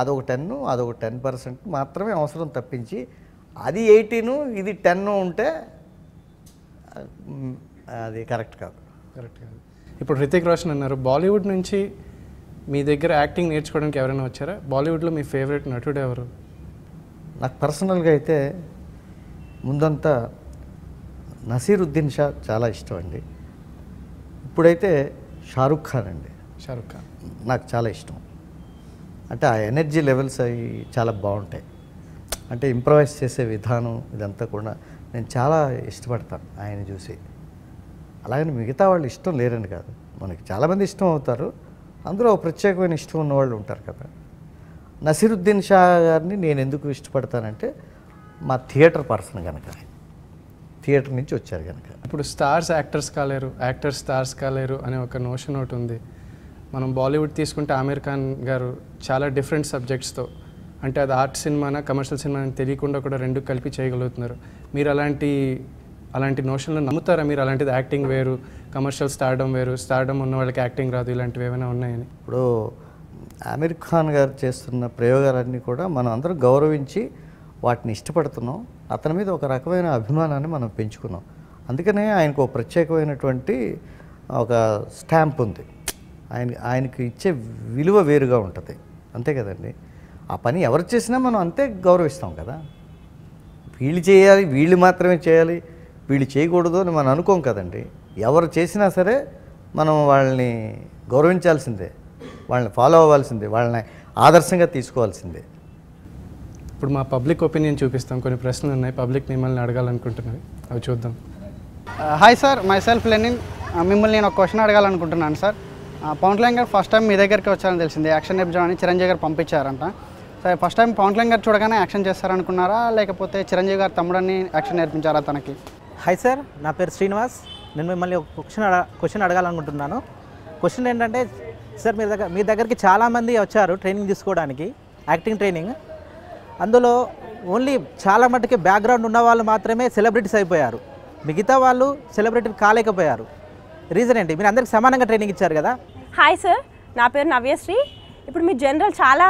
అదొక 10% మాత్రమే అవసరం తప్పించి అది 18 ఇది 10 ఉంటే అది కరెక్ట్ కాదు. ఇప్పుడు హృతిక్ రోషన్ అన్నారు, బాలీవుడ్ నుంచి మీ దగ్గర యాక్టింగ్ నేర్చుకోవడానికి ఎవరైనా వచ్చారా? బాలీవుడ్లో మీ ఫేవరెట్ నటుడు ఎవరు? నాకు పర్సనల్గా అయితే ముందంతా నసీరుద్దీన్ షా చాలా ఇష్టం అండి. ఇప్పుడైతే షారుఖ్ ఖాన్ అండి. షారుఖ్ ఖాన్ నాకు చాలా ఇష్టం. అంటే ఆ ఎనర్జీ లెవెల్స్ అవి చాలా బాగుంటాయి. అంటే ఇంప్రవైజ్ చేసే విధానం ఇదంతా కూడా నేను చాలా ఇష్టపడతాను ఆయన చూసి. అలాగని మిగతా వాళ్ళు ఇష్టం లేరని కాదు, మనకి చాలామంది ఇష్టం అవుతారు, అందులో ప్రత్యేకమైన ఇష్టం ఉన్నవాళ్ళు ఉంటారు కదా. నసీరుద్దీన్ షా గారిని నేను ఎందుకు ఇష్టపడతానంటే మా థియేటర్ పర్సన్ కనుక, థియేటర్ నుంచి వచ్చారు కనుక. ఇప్పుడు స్టార్స్ యాక్టర్స్ కాలేరు, యాక్టర్స్ స్టార్స్ కాలేరు అనే ఒక నోషన్ ఒకటి ఉంది. మనం బాలీవుడ్ తీసుకుంటే ఆమీర్ ఖాన్ గారు చాలా డిఫరెంట్ సబ్జెక్ట్స్తో, అంటే అది ఆర్ట్ సినిమానా కమర్షియల్ సినిమా అని తెలియకుండా కూడా రెండు కలిపి చేయగలుగుతున్నారు. మీరు అలాంటి నోషన్లో నమ్ముతారా? మీరు అలాంటిది యాక్టింగ్ వేరు, కమర్షియల్ స్టార్డమ్ వేరు, స్టార్డమ్ ఉన్న వాళ్ళకి యాక్టింగ్ రాదు, ఇలాంటివి ఏమైనా ఉన్నాయని? ఇప్పుడు ఆమీర్ ఖాన్ గారు చేస్తున్న ప్రయోగాలన్నీ కూడా మనం అందరం గౌరవించి వాటిని ఇష్టపడుతున్నాం. అతని మీద ఒక రకమైన అభిమానాన్ని మనం పెంచుకున్నాం. అందుకనే ఆయనకు ఒక ప్రత్యేకమైనటువంటి ఒక స్టాంప్ ఉంది. ఆయనకి ఇచ్చే విలువ వేరుగా ఉంటుంది, అంతే కదండి. ఆ పని ఎవరు చేసినా మనం అంతే గౌరవిస్తాం కదా. వీళ్ళు చేయాలి, వీళ్ళు మాత్రమే చేయాలి, వీళ్ళు చేయకూడదు అని మనం అనుకోం కదండి. ఎవరు చేసినా సరే మనం వాళ్ళని గౌరవించాల్సిందే, వాళ్ళని ఫాలో అవ్వాల్సిందే, వాళ్ళని ఆదర్శంగా తీసుకోవాల్సిందే. ఇప్పుడు మా పబ్లిక్ ఒపీనియన్ చూపిస్తాం. కొన్ని ప్రశ్నలు ఉన్నాయి, పబ్లిక్ మిమ్మల్ని అడగాలనుకుంటున్నవి, అవి చూద్దాం. Hi sir, myself Lenin. మిమ్మల్ని నేను ఒక క్వశ్చన్ అడగాలనుకుంటున్నాను సార్. పవన్ కళ్యాణ్ గారు ఫస్ట్ టైం మీ దగ్గరికి వచ్చారని తెలిసింది, యాక్షన్ నేర్పించడానికి చిరంజీవి గారు పంపించారంట. సరే, ఫస్ట్ టైం పవన్ కళ్యాణ్ గారు చూడగానే యాక్షన్ చేస్తారనుకున్నారా, లేకపోతే చిరంజీవి గారు తమ్ముడని యాక్షన్ నేర్పించారా తనకి? హాయ్ సార్, నా పేరు శ్రీనివాస్. నేను మిమ్మల్ని ఒక క్వశ్చన్ అడగాలనుకుంటున్నాను. క్వశ్చన్ ఏంటంటే సార్, మీ దగ్గరికి చాలామంది వచ్చారు ట్రైనింగ్ తీసుకోవడానికి, యాక్టింగ్ ట్రైనింగ్. అందులో ఓన్లీ చాలా మట్టుకి బ్యాక్గ్రౌండ్ ఉన్న వాళ్ళు మాత్రమే సెలబ్రిటీస్ అయిపోయారు, మిగతా వాళ్ళు సెలబ్రిటీలు కాలేకపోయారు. రీజన్ ఏంటి? మీరు అందరికి సమానంగా ట్రైనింగ్ ఇచ్చారు కదా. హాయ్ సార్, నా పేరు నవ్యశ్రీ. ఇప్పుడు మీరు జనరల్ చాలా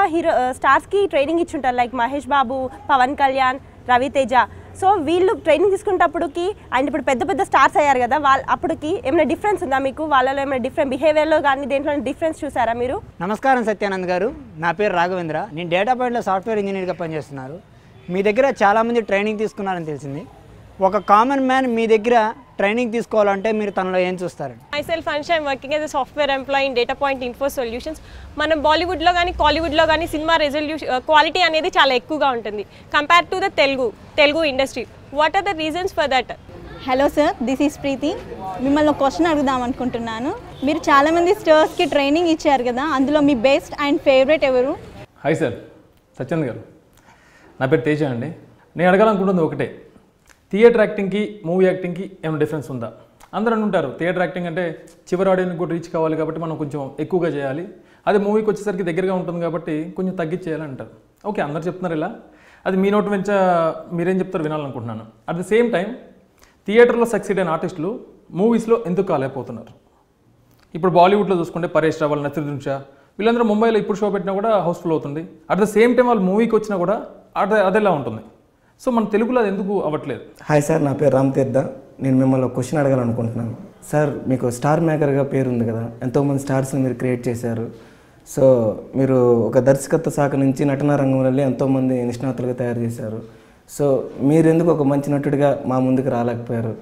స్టార్స్కి training ఇచ్చుంటారు, like Mahesh Babu, Pawan Kalyan, Raviteja. So వీళ్ళు ట్రైనింగ్ తీసుకునేటప్పటికి అండ్ ఇప్పుడు పెద్ద పెద్ద స్టార్స్ అయ్యారు కదా, అప్పటికి ఏమైనా డిఫరెన్స్ ఉందా మీకు? వాళ్ళలో ఏమైనా డిఫరెంట్ బిహేవియర్లో కానీ దేంట్లో డిఫరెన్స్ చూసారా మీరు? నమస్కారం సత్యానంద్ గారు, నా పేరు రాఘవేంద్ర. నేను డేటా పాయింట్లో సాఫ్ట్వేర్ ఇంజనీర్గా పనిచేస్తున్నారు. మీ దగ్గర చాలామంది ట్రైనింగ్ తీసుకున్నారని తెలిసింది. ఒక కామన్ మ్యాన్ మీ దగ్గర ట్రైనింగ్ తీసుకోవాలంటే మీరు తనలో ఏం చూస్తారు? Myself Ansha, I'm working as a software employee in data point info solutions. మనం బాలీవుడ్లో కానీ కాలీవుడ్లో కానీ సినిమా క్వాలిటీ అనేది చాలా ఎక్కువగా ఉంటుంది compare to the Telugu industry. What are the reasons for that? Hello sir, this is Preethi. మిమ్మల్ని ఒక క్వశ్చన్ అడుగుదాం అనుకుంటున్నాను. మీరు చాలామంది స్టార్స్కి ట్రైనింగ్ ఇచ్చారు కదా, అందులో మీ బెస్ట్ అండ్ ఫేవరెట్ ఎవరు? హాయ్ సార్, సత్యానంద్ గారు. నా పేరు తేజ అండి. నేను అడగాలనుకుంటుంది ఒకటే, థియేటర్ యాక్టింగ్కి మూవీ యాక్టింగ్కి ఏమైనా డిఫరెన్స్ ఉందా? అందరూ అంటుంటారు థియేటర్ యాక్టింగ్ అంటే చివరి ఆడియన్కి కూడా రీచ్ కావాలి కాబట్టి మనం కొంచెం ఎక్కువగా చేయాలి, అదే మూవీకి వచ్చేసరికి దగ్గరగా ఉంటుంది కాబట్టి కొంచెం తగ్గించేయాలి అంటారు. ఓకే, అందరు చెప్తున్నారు ఇలా, అది మీ నోటి వెంట మీరేం చెప్తారు వినాలనుకుంటున్నాను. అట్ ద సేమ్ టైం థియేటర్లో సక్సీడ్ అయిన ఆర్టిస్టులు మూవీస్లో ఎందుకు కాలేకపోతున్నారు? ఇప్పుడు బాలీవుడ్లో చూసుకుంటే పరేష్ రావల్, నసరుద్దీన్ షా వీళ్ళందరూ ముంబైలో ఇప్పుడు షో పెట్టినా కూడా హౌస్ఫుల్ అవుతుంది. అట్ ద సేమ్ టైం వాళ్ళు మూవీకి వచ్చినా కూడా అదేలా ఉంటుంది. సో మన తెలుగులో అది ఎందుకు అవ్వట్లేదు? హాయ్ సార్, నా పేరు రామ్ తీర్థ. నేను మిమ్మల్ని ఒక క్వశ్చన్ అడగాలనుకుంటున్నాను. సార్, మీకు స్టార్ మేకర్గా పేరు ఉంది కదా, ఎంతోమంది స్టార్స్ని మీరు క్రియేట్ చేశారు. సో మీరు ఒక దర్శకత్వ శాఖ నుంచి నటనా రంగంలో ఎంతోమంది నిష్ణాతులుగా తయారు చేశారు. సో మీరు ఎందుకు ఒక మంచి నటుడిగా మా ముందుకు రాలేకపోయారు?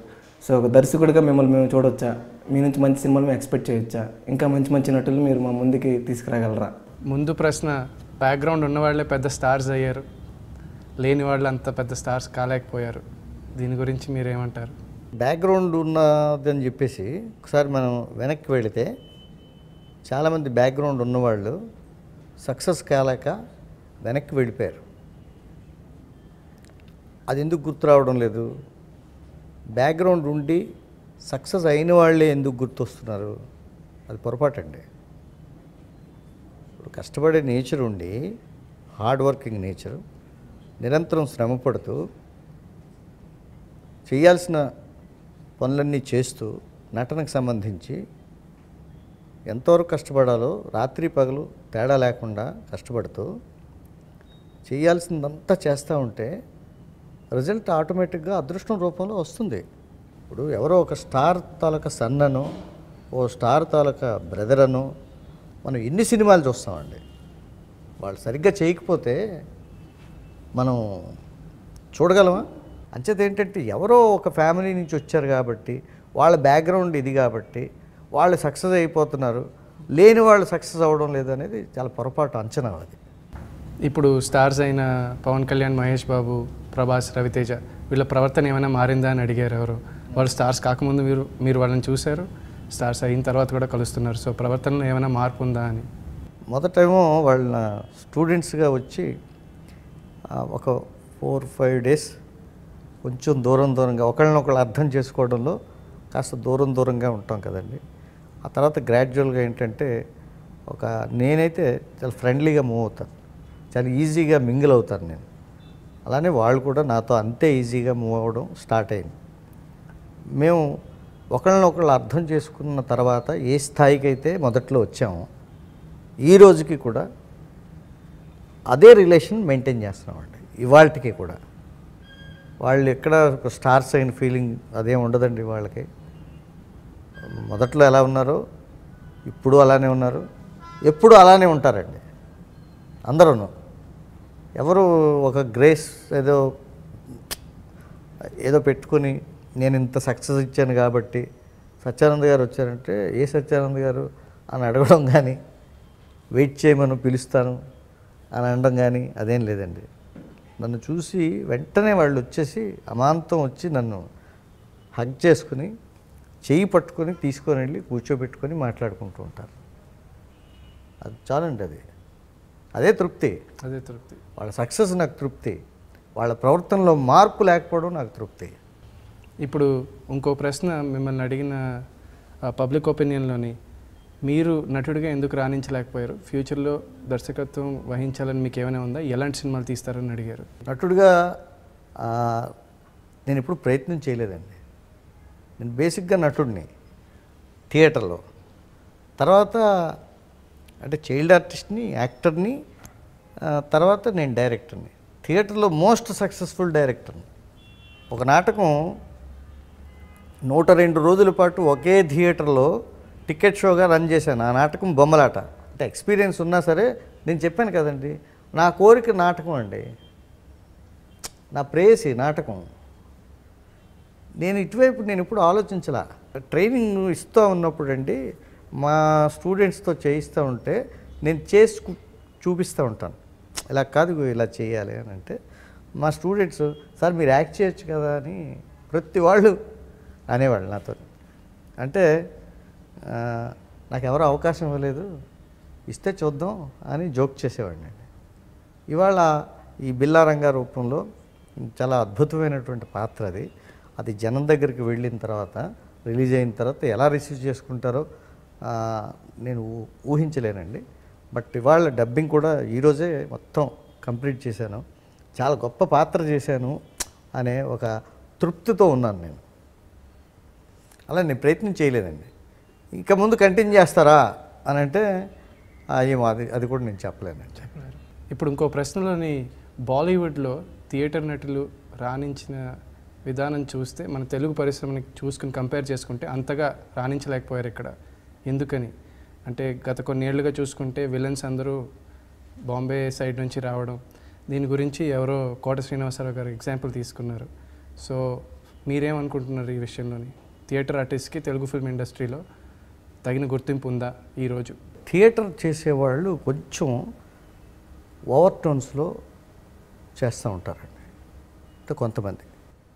సో ఒక దర్శకుడిగా మిమ్మల్ని మేము చూడొచ్చా? మీ నుంచి మంచి సినిమాలు మేము ఎక్స్పెక్ట్ చేయొచ్చా? ఇంకా మంచి మంచి నటులు మీరు మా ముందుకి తీసుకురాగలరా? ముందు ప్రశ్న, బ్యాక్గ్రౌండ్ ఉన్నవాళ్లే పెద్ద స్టార్స్ అయ్యారు, లేని వాళ్ళు అంత పెద్ద స్టార్స్ కాలేకపోయారు. దీని గురించి మీరేమంటారు? బ్యాక్గ్రౌండ్ ఉన్నదని చెప్పేసి ఒకసారి మనం వెనక్కి వెళితే చాలామంది బ్యాక్గ్రౌండ్ ఉన్నవాళ్ళు సక్సెస్ కాలేక వెనక్కి వెళ్ళిపోయారు. అది ఎందుకు గుర్తు రావడం లేదు? బ్యాక్గ్రౌండ్ ఉండి సక్సెస్ అయిన వాళ్ళే ఎందుకు గుర్తొస్తున్నారు? అది పొరపాటండి. ఇప్పుడు కష్టపడే నేచర్ ఉండి, హార్డ్ వర్కింగ్ నేచరు, నిరంతరం శ్రమ పడుతూ చేయాల్సిన పనులన్నీ చేస్తూ నటనకు సంబంధించి ఎంతవరకు కష్టపడాలో రాత్రి పగలు తేడా లేకుండా కష్టపడుతూ చేయాల్సిందంతా చేస్తూ ఉంటే రిజల్ట్ ఆటోమేటిక్గా అదృష్టం రూపంలో వస్తుంది. ఇప్పుడు ఎవరో ఒక స్టార్ తాలూకా సన్నను, ఓ స్టార్ తాలూకా బ్రదరను మనం ఎన్ని సినిమాలు చూస్తామండి. వాళ్ళు సరిగ్గా చేయకపోతే మనం చూడగలమా? అంచేత ఏంటంటే ఎవరో ఒక ఫ్యామిలీ నుంచి వచ్చారు కాబట్టి, వాళ్ళ బ్యాక్గ్రౌండ్ ఇది కాబట్టి వాళ్ళు సక్సెస్ అయిపోతున్నారు, లేని వాళ్ళు సక్సెస్ అవ్వడం లేదనేది చాలా పొరపాటు అంచనా. అది ఇప్పుడు స్టార్స్ అయిన పవన్ కళ్యాణ్, మహేష్ బాబు, ప్రభాస్, రవితేజ వీళ్ళ ప్రవర్తన ఏమైనా మారిందా అని అడిగారు ఎవరు. వాళ్ళు స్టార్స్ కాకముందు మీరు వాళ్ళని చూశారు, స్టార్స్ అయిన తర్వాత కూడా కలుస్తున్నారు. సో ప్రవర్తనలో ఏమైనా మార్పు ఉందా అని. మొదటేమో వాళ్ళ స్టూడెంట్స్గా వచ్చి ఒక 4-5 డేస్ కొంచెం దూరంగా ఒకళ్ళనొకళ్ళు అర్థం చేసుకోవడంలో కాస్త దూరంగా ఉంటాం కదండి. ఆ తర్వాత గ్రాడ్యువల్గా ఏంటంటే నేనైతే చాలా ఫ్రెండ్లీగా మూవ్ అవుతాను, చాలా ఈజీగా మింగిల్ అవుతాను నేను. అలానే వాళ్ళు కూడా నాతో అంతే ఈజీగా మూవ్ అవ్వడం స్టార్ట్ అయింది. మేము ఒకళ్ళనొకళ్ళు అర్థం చేసుకున్న తర్వాత ఏ స్థాయికి అయితే మొదట్లో వచ్చామో ఈ రోజుకి కూడా అదే రిలేషన్ మెయింటైన్ చేస్తున్నామండి. ఇవాళకి కూడా వాళ్ళు ఎక్కడ స్టార్స్ అయిన ఫీలింగ్ అదేం ఉండదండి వాళ్ళకి. మొదట్లో ఎలా ఉన్నారో ఇప్పుడు అలానే ఉన్నారు, ఎప్పుడు అలానే ఉంటారండి అందరూ. ఎవరు ఒక గ్రేస్ ఏదో పెట్టుకొని నేను ఇంత సక్సెస్ ఇచ్చాను కాబట్టి సత్యానంద్ గారు వచ్చారంటే ఏ సత్యానంద్ గారు అని అడగడం కానీ, వెయిట్ చేయమని పిలుస్తాను అని అనడం కానీ అదేం లేదండి. నన్ను చూసి వెంటనే వాళ్ళు వచ్చేసి అమాంతం వచ్చి నన్ను హగ్ చేసుకుని చెయ్యి పట్టుకొని తీసుకొని వెళ్ళి కూర్చోబెట్టుకొని మాట్లాడుకుంటూ ఉంటారు. అది చాలండి. అదే తృప్తి. వాళ్ళ సక్సెస్ నాకు తృప్తి, వాళ్ళ ప్రవర్తనలో మార్పు లేకపోవడం నాకు తృప్తి. ఇప్పుడు ఇంకో ప్రశ్న మిమ్మల్ని అడిగిన పబ్లిక్ ఒపీనియన్లోని, మీరు నటుడిగా ఎందుకు రాణించలేకపోయారు? ఫ్యూచర్లో దర్శకత్వం వహించాలని మీకు ఏమైనా ఉందా? ఎలాంటి సినిమాలు తీస్తారని అడిగారు. నటుడిగా నేను ఎప్పుడు ప్రయత్నం చేయలేదండి. నేను బేసిక్గా నటుడిని థియేటర్లో, తర్వాత అంటే చైల్డ్ ఆర్టిస్ట్ని, యాక్టర్ని, తర్వాత నేను డైరెక్టర్ని. థియేటర్లో మోస్ట్ సక్సెస్ఫుల్ డైరెక్టర్ని. ఒక నాటకం 102 రోజుల పాటు ఒకే థియేటర్లో టికెట్ షోగా రన్ చేశాను. ఆ నాటకం బొమ్మలాట. అంటే ఎక్స్పీరియన్స్ ఉన్నా సరే నేను చెప్పాను కదండి, నా కోరిక నాటకం అండి, నా ప్రేయసి నాటకం. నేను ఇటువైపు నేను ఇప్పుడు ఆలోచించలా. ట్రైనింగ్ ఇస్తూ ఉన్నప్పుడు అండి మా స్టూడెంట్స్తో చేయిస్తూ ఉంటే నేను చేసి చూపిస్తూ ఉంటాను, ఇలా కాదు ఇలా చేయాలి అని. అంటే మా స్టూడెంట్స్ సార్ మీరు యాక్ట్ చేయొచ్చు కదా అని ప్రతి వాళ్ళు అనేవాళ్ళు నాతో. అంటే నాకు ఎవరో అవకాశం ఇవ్వలేదు, ఇస్తే చూద్దాం అని జోక్ చేసేవాడిని. ఇవాళ ఈ బిల్లారంగా రూపంలో చాలా అద్భుతమైనటువంటి పాత్ర అది. అది జనం దగ్గరికి వెళ్ళిన తర్వాత రిలీజ్ అయిన తర్వాత ఎలా రిసీవ్ చేసుకుంటారో నేను ఊహించలేనండి. బట్ ఇవాళ డబ్బింగ్ కూడా ఈరోజే మొత్తం కంప్లీట్ చేశాను. చాలా గొప్ప పాత్ర చేశాను అనే ఒక తృప్తితో ఉన్నాను నేను. అలా నేను ప్రయత్నం చేయలేదండి. ఇంకా ముందు కంటిన్యూ చేస్తారా అని అంటే ఏమో అది కూడా నేను చెప్పలేనండి. ఇప్పుడు ఇంకో ప్రశ్నలోని బాలీవుడ్లో థియేటర్ నటులు రాణించిన విధానం చూస్తే మన తెలుగు పరిశ్రమని చూసుకుని కంపేర్ చేసుకుంటే అంతగా రాణించలేకపోయారు ఇక్కడ. ఎందుకని అంటే గత కొన్నేళ్లుగా చూసుకుంటే విలన్స్ అందరూ బాంబే సైడ్ నుంచి రావడం, దీని గురించి ఎవరో కోట శ్రీనివాసరావు గారు ఎగ్జాంపుల్ తీసుకున్నారు. సో మీరేమనుకుంటున్నారు ఈ విషయంలోని? థియేటర్ ఆర్టిస్ట్కి తెలుగు ఫిల్మ్ ఇండస్ట్రీలో తగిన గుర్తింపు ఉందా ఈరోజు? థియేటర్ చేసేవాళ్ళు కొంచెం ఓవర్ టోన్స్లో చేస్తూ ఉంటారండి. అంటే కొంతమంది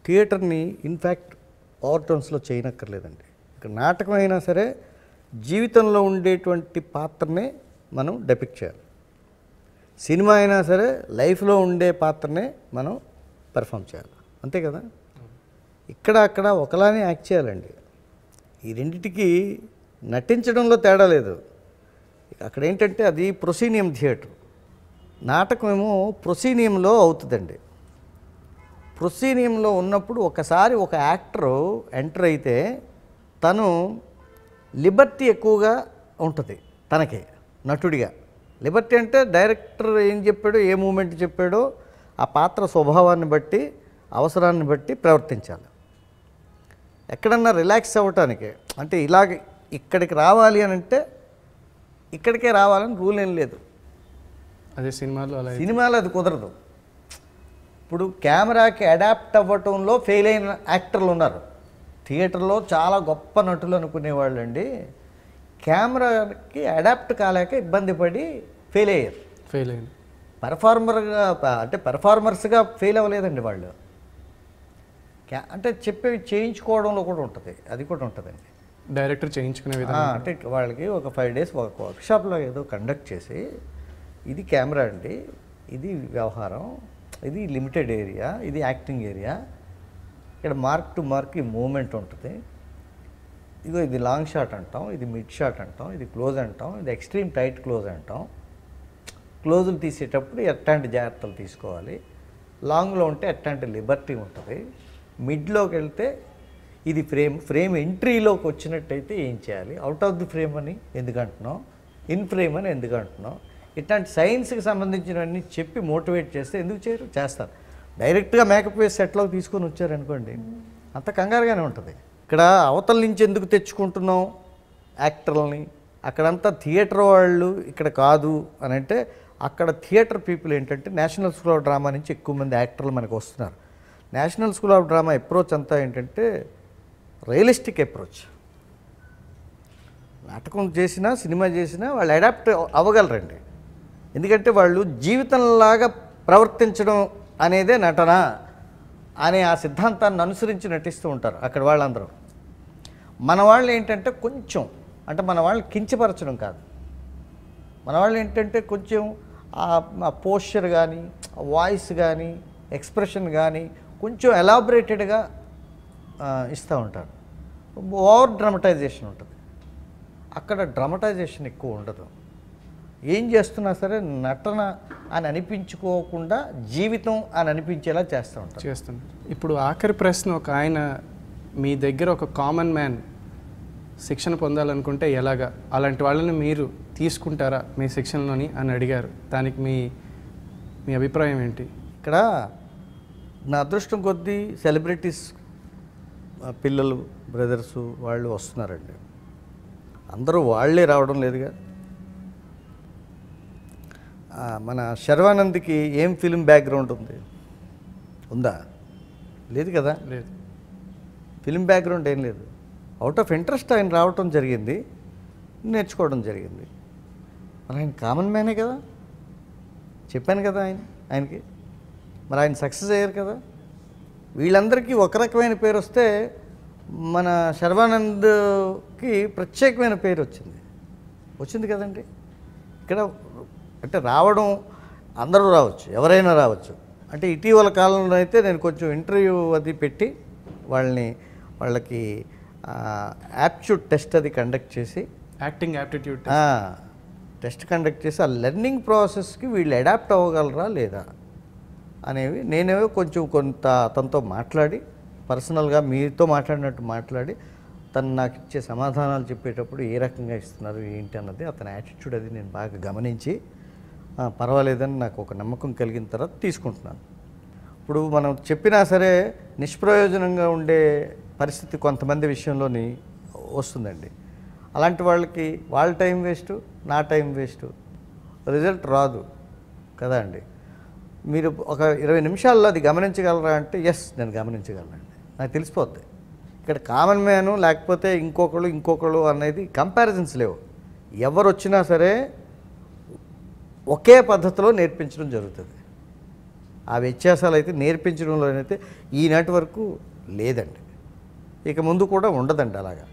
థియేటర్ని ఇన్ఫ్యాక్ట్ ఓవర్ టోన్స్లో చేయనక్కర్లేదండి. ఇక్కడ నాటకం అయినా సరే జీవితంలో ఉండేటువంటి పాత్రనే మనం డెపిక్ట్ చేయాలి. సినిమా అయినా సరే లైఫ్లో ఉండే పాత్రనే మనం పెర్ఫామ్ చేయాలి. అంతే కదా. ఇక్కడ అక్కడ ఒకలానే యాక్ట్ చేయాలండి. ఈ రెండిటికి నటించడంలో తేడా లేదు. అక్కడ ఏంటంటే అది ప్రొసీనియం థియేటర్, నాటకం ఏమో ప్రొసీనియంలో అవుతుందండి. ప్రొసీనియంలో ఉన్నప్పుడు ఒకసారి ఒక యాక్టరు ఎంటర్ అయితే తను లిబర్టీ ఎక్కువగా ఉంటుంది తనకి, నటుడిగా. లిబర్టీ అంటే డైరెక్టర్ ఏం చెప్పాడో, ఏ మూమెంట్ చెప్పాడో ఆ పాత్ర స్వభావాన్ని బట్టి, అవసరాన్ని బట్టి ప్రవర్తించాలి. ఎక్కడన్నా రిలాక్స్ అవ్వటానికి అంటే ఇలాగ ఇక్కడికి రావాలి అని అంటే ఇక్కడికే రావాలని రూల్ ఏం లేదు. అదే సినిమాలో అది కుదరదు. ఇప్పుడు కెమెరాకి అడాప్ట్ అవ్వటంలో ఫెయిల్ అయిన యాక్టర్లు ఉన్నారు. థియేటర్లో చాలా గొప్ప నటులు అనుకునేవాళ్ళు అండి, కెమెరాకి అడాప్ట్ కాలేక ఇబ్బంది పడి ఫెయిల్ అయ్యారు. పెర్ఫార్మర్గా అంటే పెర్ఫార్మర్స్గా ఫెయిల్ అవ్వలేదండి వాళ్ళు. అంటే చెప్పేవి చేయించుకోవడంలో కూడా ఉంటుంది, అది కూడా ఉంటుందండి. డైరెక్టర్ చేయించుకునే విధానం అంటే వాళ్ళకి ఒక 5 days ఒక వర్క్షాప్లో ఏదో కండక్ట్ చేసి, ఇది కెమెరా అండి, ఇది వ్యవహారం, ఇది లిమిటెడ్ ఏరియా, ఇది యాక్టింగ్ ఏరియా, ఇక్కడ మార్క్ టు మార్క్ ఈ మూమెంట్ ఉంటుంది, ఇదిగో ఇది లాంగ్ షాట్ అంటాం, ఇది మిడ్ షాట్ అంటాం, ఇది క్లోజ్ అంటాం, ఇది ఎక్స్ట్రీమ్ టైట్ క్లోజ్ అంటాం. క్లోజులు తీసేటప్పుడు ఎట్లాంటి జాగ్రత్తలు తీసుకోవాలి, లాంగ్లో ఉంటే ఎట్లాంటి లిబర్టీ ఉంటుంది, మిడ్లోకి వెళ్తే ఇది ఫ్రేమ్ ఎంట్రీలోకి వచ్చినట్టయితే ఏం చేయాలి, అవుట్ ఆఫ్ ది ఫ్రేమ్ అని ఎందుకు అంటున్నాం, ఇన్ ఫ్రేమ్ అని ఎందుకు అంటున్నాం, ఇట్లాంటి సైన్స్కి సంబంధించినవన్నీ చెప్పి మోటివేట్ చేస్తే ఎందుకు చేయరు, చేస్తారు. డైరెక్ట్గా మేకప్ వేసి సెట్లోకి తీసుకొని వచ్చారనుకోండి, అంత కంగారుగానే ఉంటుంది. ఇక్కడ అవతల నుంచి ఎందుకు తెచ్చుకుంటున్నాం యాక్టర్లని, అక్కడంతా థియేటర్ వాళ్ళు ఇక్కడ కాదు అని అంటే, అక్కడ థియేటర్ పీపుల్ ఏంటంటే నేషనల్ స్కూల్ ఆఫ్ డ్రామా నుంచి ఎక్కువ మంది యాక్టర్లు మనకు వస్తున్నారు. National school of drama approach అంతా ఏంటంటే రియలిస్టిక్ అప్రోచ్. నాటకం చేసినా సినిమా చేసినా వాళ్ళు అడాప్ట్ అవ్వగలరండి. ఎందుకంటే వాళ్ళు జీవితంలాగా ప్రవర్తించడం అనేదే నటన అనే ఆ సిద్ధాంతాన్ని అనుసరించి నటిస్తూ ఉంటారు అక్కడ వాళ్ళందరూ. మన వాళ్ళు ఏంటంటే కొంచెం అంటే మన వాళ్ళు కించపరచడం కాదు, మన వాళ్ళు ఏంటంటే కొంచెం ఆ పోస్చర్ కానీ వాయిస్ కానీ ఎక్స్ప్రెషన్ కానీ కొంచెం ఎలాబరేటెడ్గా ఇస్తూ ఉంటారు. ఓవర్ డ్రమటైజేషన్ ఉంటుంది, అక్కడ డ్రమటైజేషన్ ఎక్కువ ఉండదు. ఏం చేస్తున్నా సరే నటన అని అనిపించుకోకుండా జీవితం అని అనిపించేలా చేస్తున్నారు. ఇప్పుడు ఆఖరి ప్రశ్న, ఒక ఆయన మీ దగ్గర ఒక కామన్ మ్యాన్ శిక్షణ పొందాలనుకుంటే ఎలాగా, అలాంటి వాళ్ళని మీరు తీసుకుంటారా మీ శిక్షణలోని అని అడిగారు. దానికి మీ అభిప్రాయం ఏంటి? ఇక్కడ నా అదృష్టం కొద్దీ సెలబ్రిటీస్ పిల్లలు బ్రదర్సు వాళ్ళు వస్తున్నారండి. అందరూ వాళ్ళే రావడం లేదుగా. మన శర్వానంద్కి ఏం ఫిల్మ్ బ్యాక్గ్రౌండ్ ఉందా? లేదు కదా. లేదు, ఫిల్మ్ బ్యాక్గ్రౌండ్ ఏం లేదు. అవుట్ ఆఫ్ ఇంట్రెస్ట్ ఆయన రావటం జరిగింది, నేర్చుకోవడం జరిగింది. మరి ఆయన కామన్ మ్యానే కదా, చెప్పాను కదా ఆయనకి. మరి ఆయన సక్సెస్ అయ్యారు కదా. వీళ్ళందరికీ ఒక రకమైన పేరు వస్తే మన శర్వానంద్కి ప్రత్యేకమైన పేరు వచ్చింది కదండి. ఇక్కడ అంటే రావడం అందరూ రావచ్చు, ఎవరైనా రావచ్చు. అంటే ఇటీవల కాలంలో అయితే నేను కొంచెం ఇంటర్వ్యూ అది పెట్టి వాళ్ళకి యాప్ట్యూడ్ టెస్ట్ అది కండక్ట్ చేసి యాక్టింగ్ యాప్టిట్యూడ్ టెస్ట్ కండక్ట్ చేసి ఆ లెర్నింగ్ ప్రాసెస్కి వీళ్ళు అడాప్ట్ అవ్వగలరా లేదా అనేవి నేనేవో కొంత అతనితో మాట్లాడి పర్సనల్గా మీతో మాట్లాడినట్టు మాట్లాడి తను నాకు ఇచ్చే సమాధానాలు చెప్పేటప్పుడు ఏ రకంగా ఇస్తున్నారు ఏంటి అన్నది అతని యాటిట్యూడ్ అది నేను బాగా గమనించి పర్వాలేదని నాకు ఒక నమ్మకం కలిగిన తర్వాత తీసుకుంటున్నాను. ఇప్పుడు మనం చెప్పినా సరే నిష్ప్రయోజనంగా ఉండే పరిస్థితి కొంతమంది విషయంలోని వస్తుందండి. అలాంటి వాళ్ళకి వాళ్ళ టైం వేస్ట్, నా టైం వేస్ట్, రిజల్ట్ రాదు కదా అండి. మీరు ఒక 20 నిమిషాల్లో అది గమనించగలరా అంటే ఎస్ నేను గమనించగలనండి, నాకు తెలిసిపోద్ది. ఇక్కడ కామన్ మ్యాను లేకపోతే ఇంకొకళ్ళు అనేది కంపారిజన్స్ లేవు. ఎవరు వచ్చినా సరే ఒకే పద్ధతిలో నేర్పించడం జరుగుతుంది. ఆ వ్యత్యాసాలు అయితే నేర్పించడంలోనైతే ఈనాటి వరకు లేదండి, ఇక ముందు కూడా ఉండదండి అలాగా.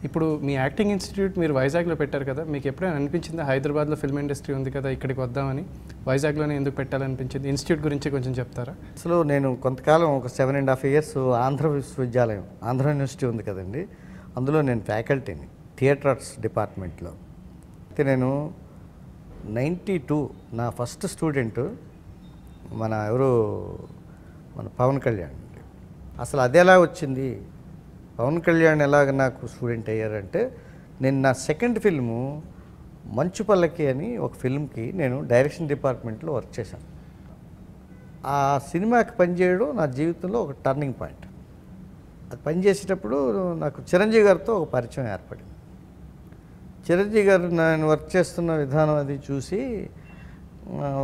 ఇప్పుడు మీ యాక్టింగ్ ఇన్స్టిట్యూట్ మీరు వైజాగ్లో పెట్టారు కదా, మీకు ఎప్పుడైనా అనిపించిందా హైదరాబాద్లో ఫిల్మ్ ఇండస్ట్రీ ఉంది కదా ఇక్కడికి వద్దామని, వైజాగ్లోనే ఎందుకు పెట్టాలనిపించింది? ఇన్స్టిట్యూట్ గురించి కొంచెం చెప్తారా? అసలు నేను కొంతకాలం ఒక 7.5 years ఆంధ్ర విశ్వవిద్యాలయం, ఆంధ్ర యూనివర్సిటీ ఉంది కదండి, అందులో నేను ఫ్యాకల్టీని థియేటర్ ఆర్ట్స్ డిపార్ట్మెంట్లో. అయితే నేను 92 నా ఫస్ట్ స్టూడెంట్ మన పవన్ కళ్యాణ్ అండి. అసలు అది ఎలా వచ్చింది, పవన్ కళ్యాణ్ ఎలాగ నాకు స్టూడెంట్ అయ్యారంటే, నేను నా సెకండ్ ఫిల్ము మంచు పల్లకి అని ఒక ఫిల్మ్కి నేను డైరెక్షన్ డిపార్ట్మెంట్లో వర్క్ చేశాను. ఆ సినిమాకి పనిచేయడం నా జీవితంలో ఒక టర్నింగ్ పాయింట్. అది పనిచేసేటప్పుడు నాకు చిరంజీవి గారితో ఒక పరిచయం ఏర్పడింది. చిరంజీవి గారు నేను వర్క్ చేస్తున్న విధానం అది చూసి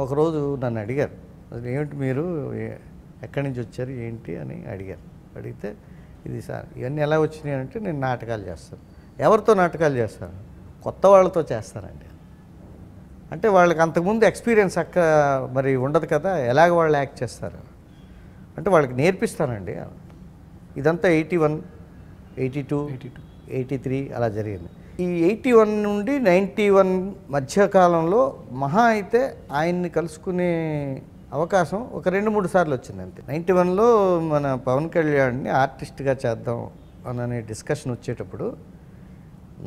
ఒకరోజు నన్ను అడిగారు, అది ఏమిటి మీరు ఎక్కడి నుంచి వచ్చారు ఏంటి అని అడిగారు. అడిగితే ఇది సార్ ఇవన్నీ ఎలా వచ్చినాయి అంటే, నేను నాటకాలు చేస్తాను. ఎవరితో నాటకాలు చేస్తాను? కొత్త వాళ్ళతో చేస్తానండి. అంటే వాళ్ళకి అంతకుముందు ఎక్స్పీరియన్స్ మరి ఉండదు కదా, ఎలాగ వాళ్ళు యాక్ట్ చేస్తారు అంటే వాళ్ళకి నేర్పిస్తానండి. ఇదంతా 81, 82, 83 అలా జరిగింది. ఈ 81 నుండి 91 మధ్యకాలంలో మహా అయితే ఆయన్ని కలుసుకునే అవకాశం ఒక 2-3 సార్లు వచ్చింది అంతే. 91లో మన పవన్ కళ్యాణ్ని ఆర్టిస్ట్గా చేద్దాం అనే డిస్కషన్ వచ్చేటప్పుడు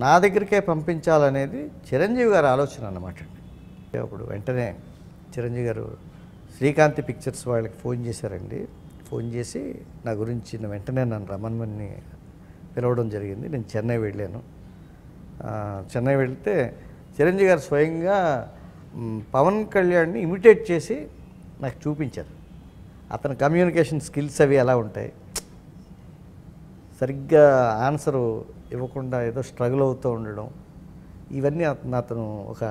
నా దగ్గరికే పంపించాలనేది చిరంజీవి గారి ఆలోచన అన్నమాట అండి. అప్పుడు వెంటనే చిరంజీవి గారు శ్రీకాంతి పిక్చర్స్ వాళ్ళకి ఫోన్ చేశారండి. ఫోన్ చేసి నా గురించి వెంటనే నన్ను రమణమని పిలవడం జరిగింది. నేను చెన్నై వెళ్ళాను. చెన్నై వెళ్తే చిరంజీవి గారు స్వయంగా పవన్ కళ్యాణ్ని ఇమిటేట్ చేసి నాకు చూపించారు. అతని కమ్యూనికేషన్ స్కిల్స్ అవి ఎలా ఉంటాయి, సరిగ్గా ఆన్సరు ఇవ్వకుండా ఏదో స్ట్రగుల్ అవుతూ ఉండడం, ఇవన్నీ అతను ఒక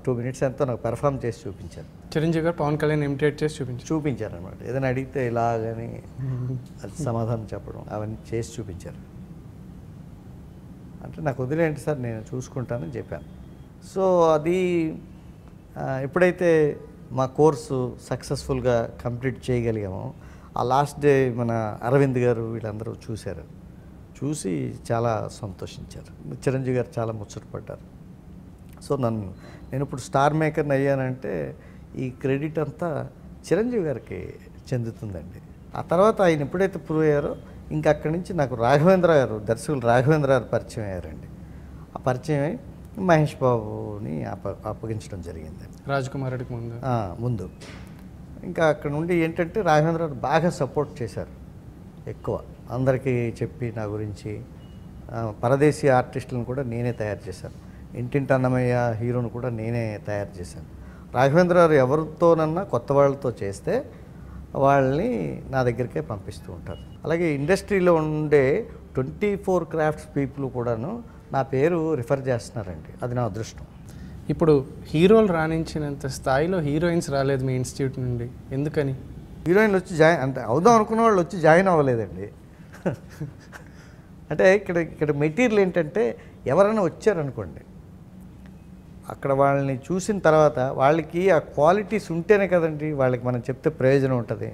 2 minutes ఎంతో నాకు పెర్ఫామ్ చేసి చూపించారు. చిరంజీవి గారు పవన్ కళ్యాణ్ ఇమిటేట్ చేసి చూపించారు అనమాట. ఏదైనా అడిగితే ఇలాగని అది సమాధానం చెప్పడం అవన్నీ చేసి చూపించారు. అంటే నాకు వదిలేంటి సార్ నేను చూసుకుంటానని చెప్పాను. సో అది ఎప్పుడైతే మా కోర్సు సక్సెస్ఫుల్గా కంప్లీట్ చేయగలిగామో, ఆ లాస్ట్ డే మన అరవింద్ గారు వీళ్ళందరూ చూశారు. చూసి చాలా సంతోషించారు. చిరంజీవి గారు చాలా ముచ్చటపడ్డారు. సో నేను ఇప్పుడు స్టార్ మేకర్ని అయ్యానంటే ఈ క్రెడిట్ అంతా చిరంజీవి గారికి చెందుతుందండి. ఆ తర్వాత ఆయన ఎప్పుడైతే ప్రూవ్ అయ్యారో ఇంకా అక్కడి నుంచి నాకు రాఘవేంద్ర గారు, దర్శకులు రాఘవేంద్ర గారు పరిచయం అయ్యారండి. ఆ పరిచయం అయి మహేష్ బాబుని అప్పగించడం జరిగిందండి. రాజ్కుమార్ రెడ్డికి ముందు ఇంకా అక్కడ నుండి ఏంటంటే రాఘవేంద్ర గారు బాగా సపోర్ట్ చేశారు. ఎక్కువ అందరికీ చెప్పి నా గురించి పరదేశీ ఆర్టిస్టులను కూడా నేనే తయారు చేశాను. ఇంటింటి అన్నమయ్య హీరోను కూడా నేనే తయారు చేశాను. రాఘవేంద్ర గారు ఎవరితోనన్నా కొత్త వాళ్ళతో చేస్తే వాళ్ళని నా దగ్గరికే పంపిస్తూ ఉంటారు. అలాగే ఇండస్ట్రీలో ఉండే 24 క్రాఫ్ట్స్ పీపుల్ కూడాను నా పేరు రిఫర్ చేస్తున్నారండి. అది నా అదృష్టం. ఇప్పుడు హీరోలు రాణించినంత స్థాయిలో హీరోయిన్స్ రాలేదు మీ ఇన్స్టిట్యూట్ నుండి, ఎందుకని? హీరోయిన్లు వచ్చి అంటే అవుదాం అనుకున్న వాళ్ళు వచ్చి జాయిన్ అవ్వలేదండి. అంటే ఇక్కడ మెటీరియల్ ఏంటంటే ఎవరైనా వచ్చారనుకోండి, అక్కడ వాళ్ళని చూసిన తర్వాత వాళ్ళకి ఆ క్వాలిటీస్ ఉంటేనే కదండి వాళ్ళకి మనం చెప్తే ప్రయోజనం ఉంటుంది.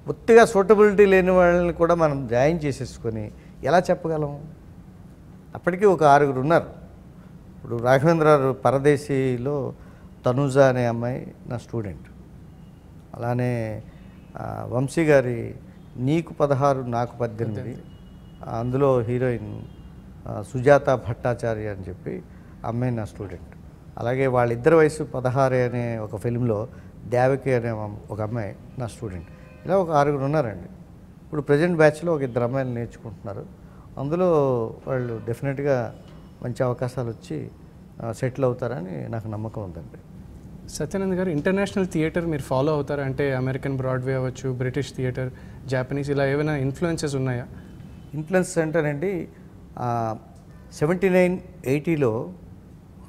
బొత్తిగా సూటబిలిటీ లేని వాళ్ళని కూడా మనం జాయిన్ చేసేసుకొని ఎలా చెప్పగలం? అప్పటికీ ఒక 6 ఉన్నారు. ఇప్పుడు రాఘవేంద్ర పరదేశీలో తనూజ అనే అమ్మాయి నా స్టూడెంట్. అలానే వంశీ గారి నీకు 16 నాకు 18 అందులో హీరోయిన్ సుజాత భట్టాచార్య అని చెప్పి అమ్మాయి నా స్టూడెంట్. అలాగే వాళ్ళిద్దరి వయసు 16 అనే ఒక ఫిల్మ్లో దేవకి అనే ఒక అమ్మాయి నా స్టూడెంట్. ఇలా ఒక 6 ఉన్నారండి. ఇప్పుడు ప్రజెంట్ బ్యాచ్లో ఒక 2 అమ్మాయిలు నేర్చుకుంటున్నారు. అందులో వాళ్ళు డెఫినెట్గా మంచి అవకాశాలు వచ్చి సెటిల్ అవుతారని నాకు నమ్మకం ఉందండి. సత్యానంద్ గారు, ఇంటర్నేషనల్ థియేటర్ మీరు ఫాలో అవుతారా? అంటే అమెరికన్ బ్రాడ్వే అవ్వచ్చు, బ్రిటిష్ థియేటర్, జాపనీస్, ఇలా ఏమైనా ఇన్ఫ్లుయెన్సెస్ ఉన్నాయా? ఇన్ఫ్లుయెన్స్ అంటేనండి 79-80లో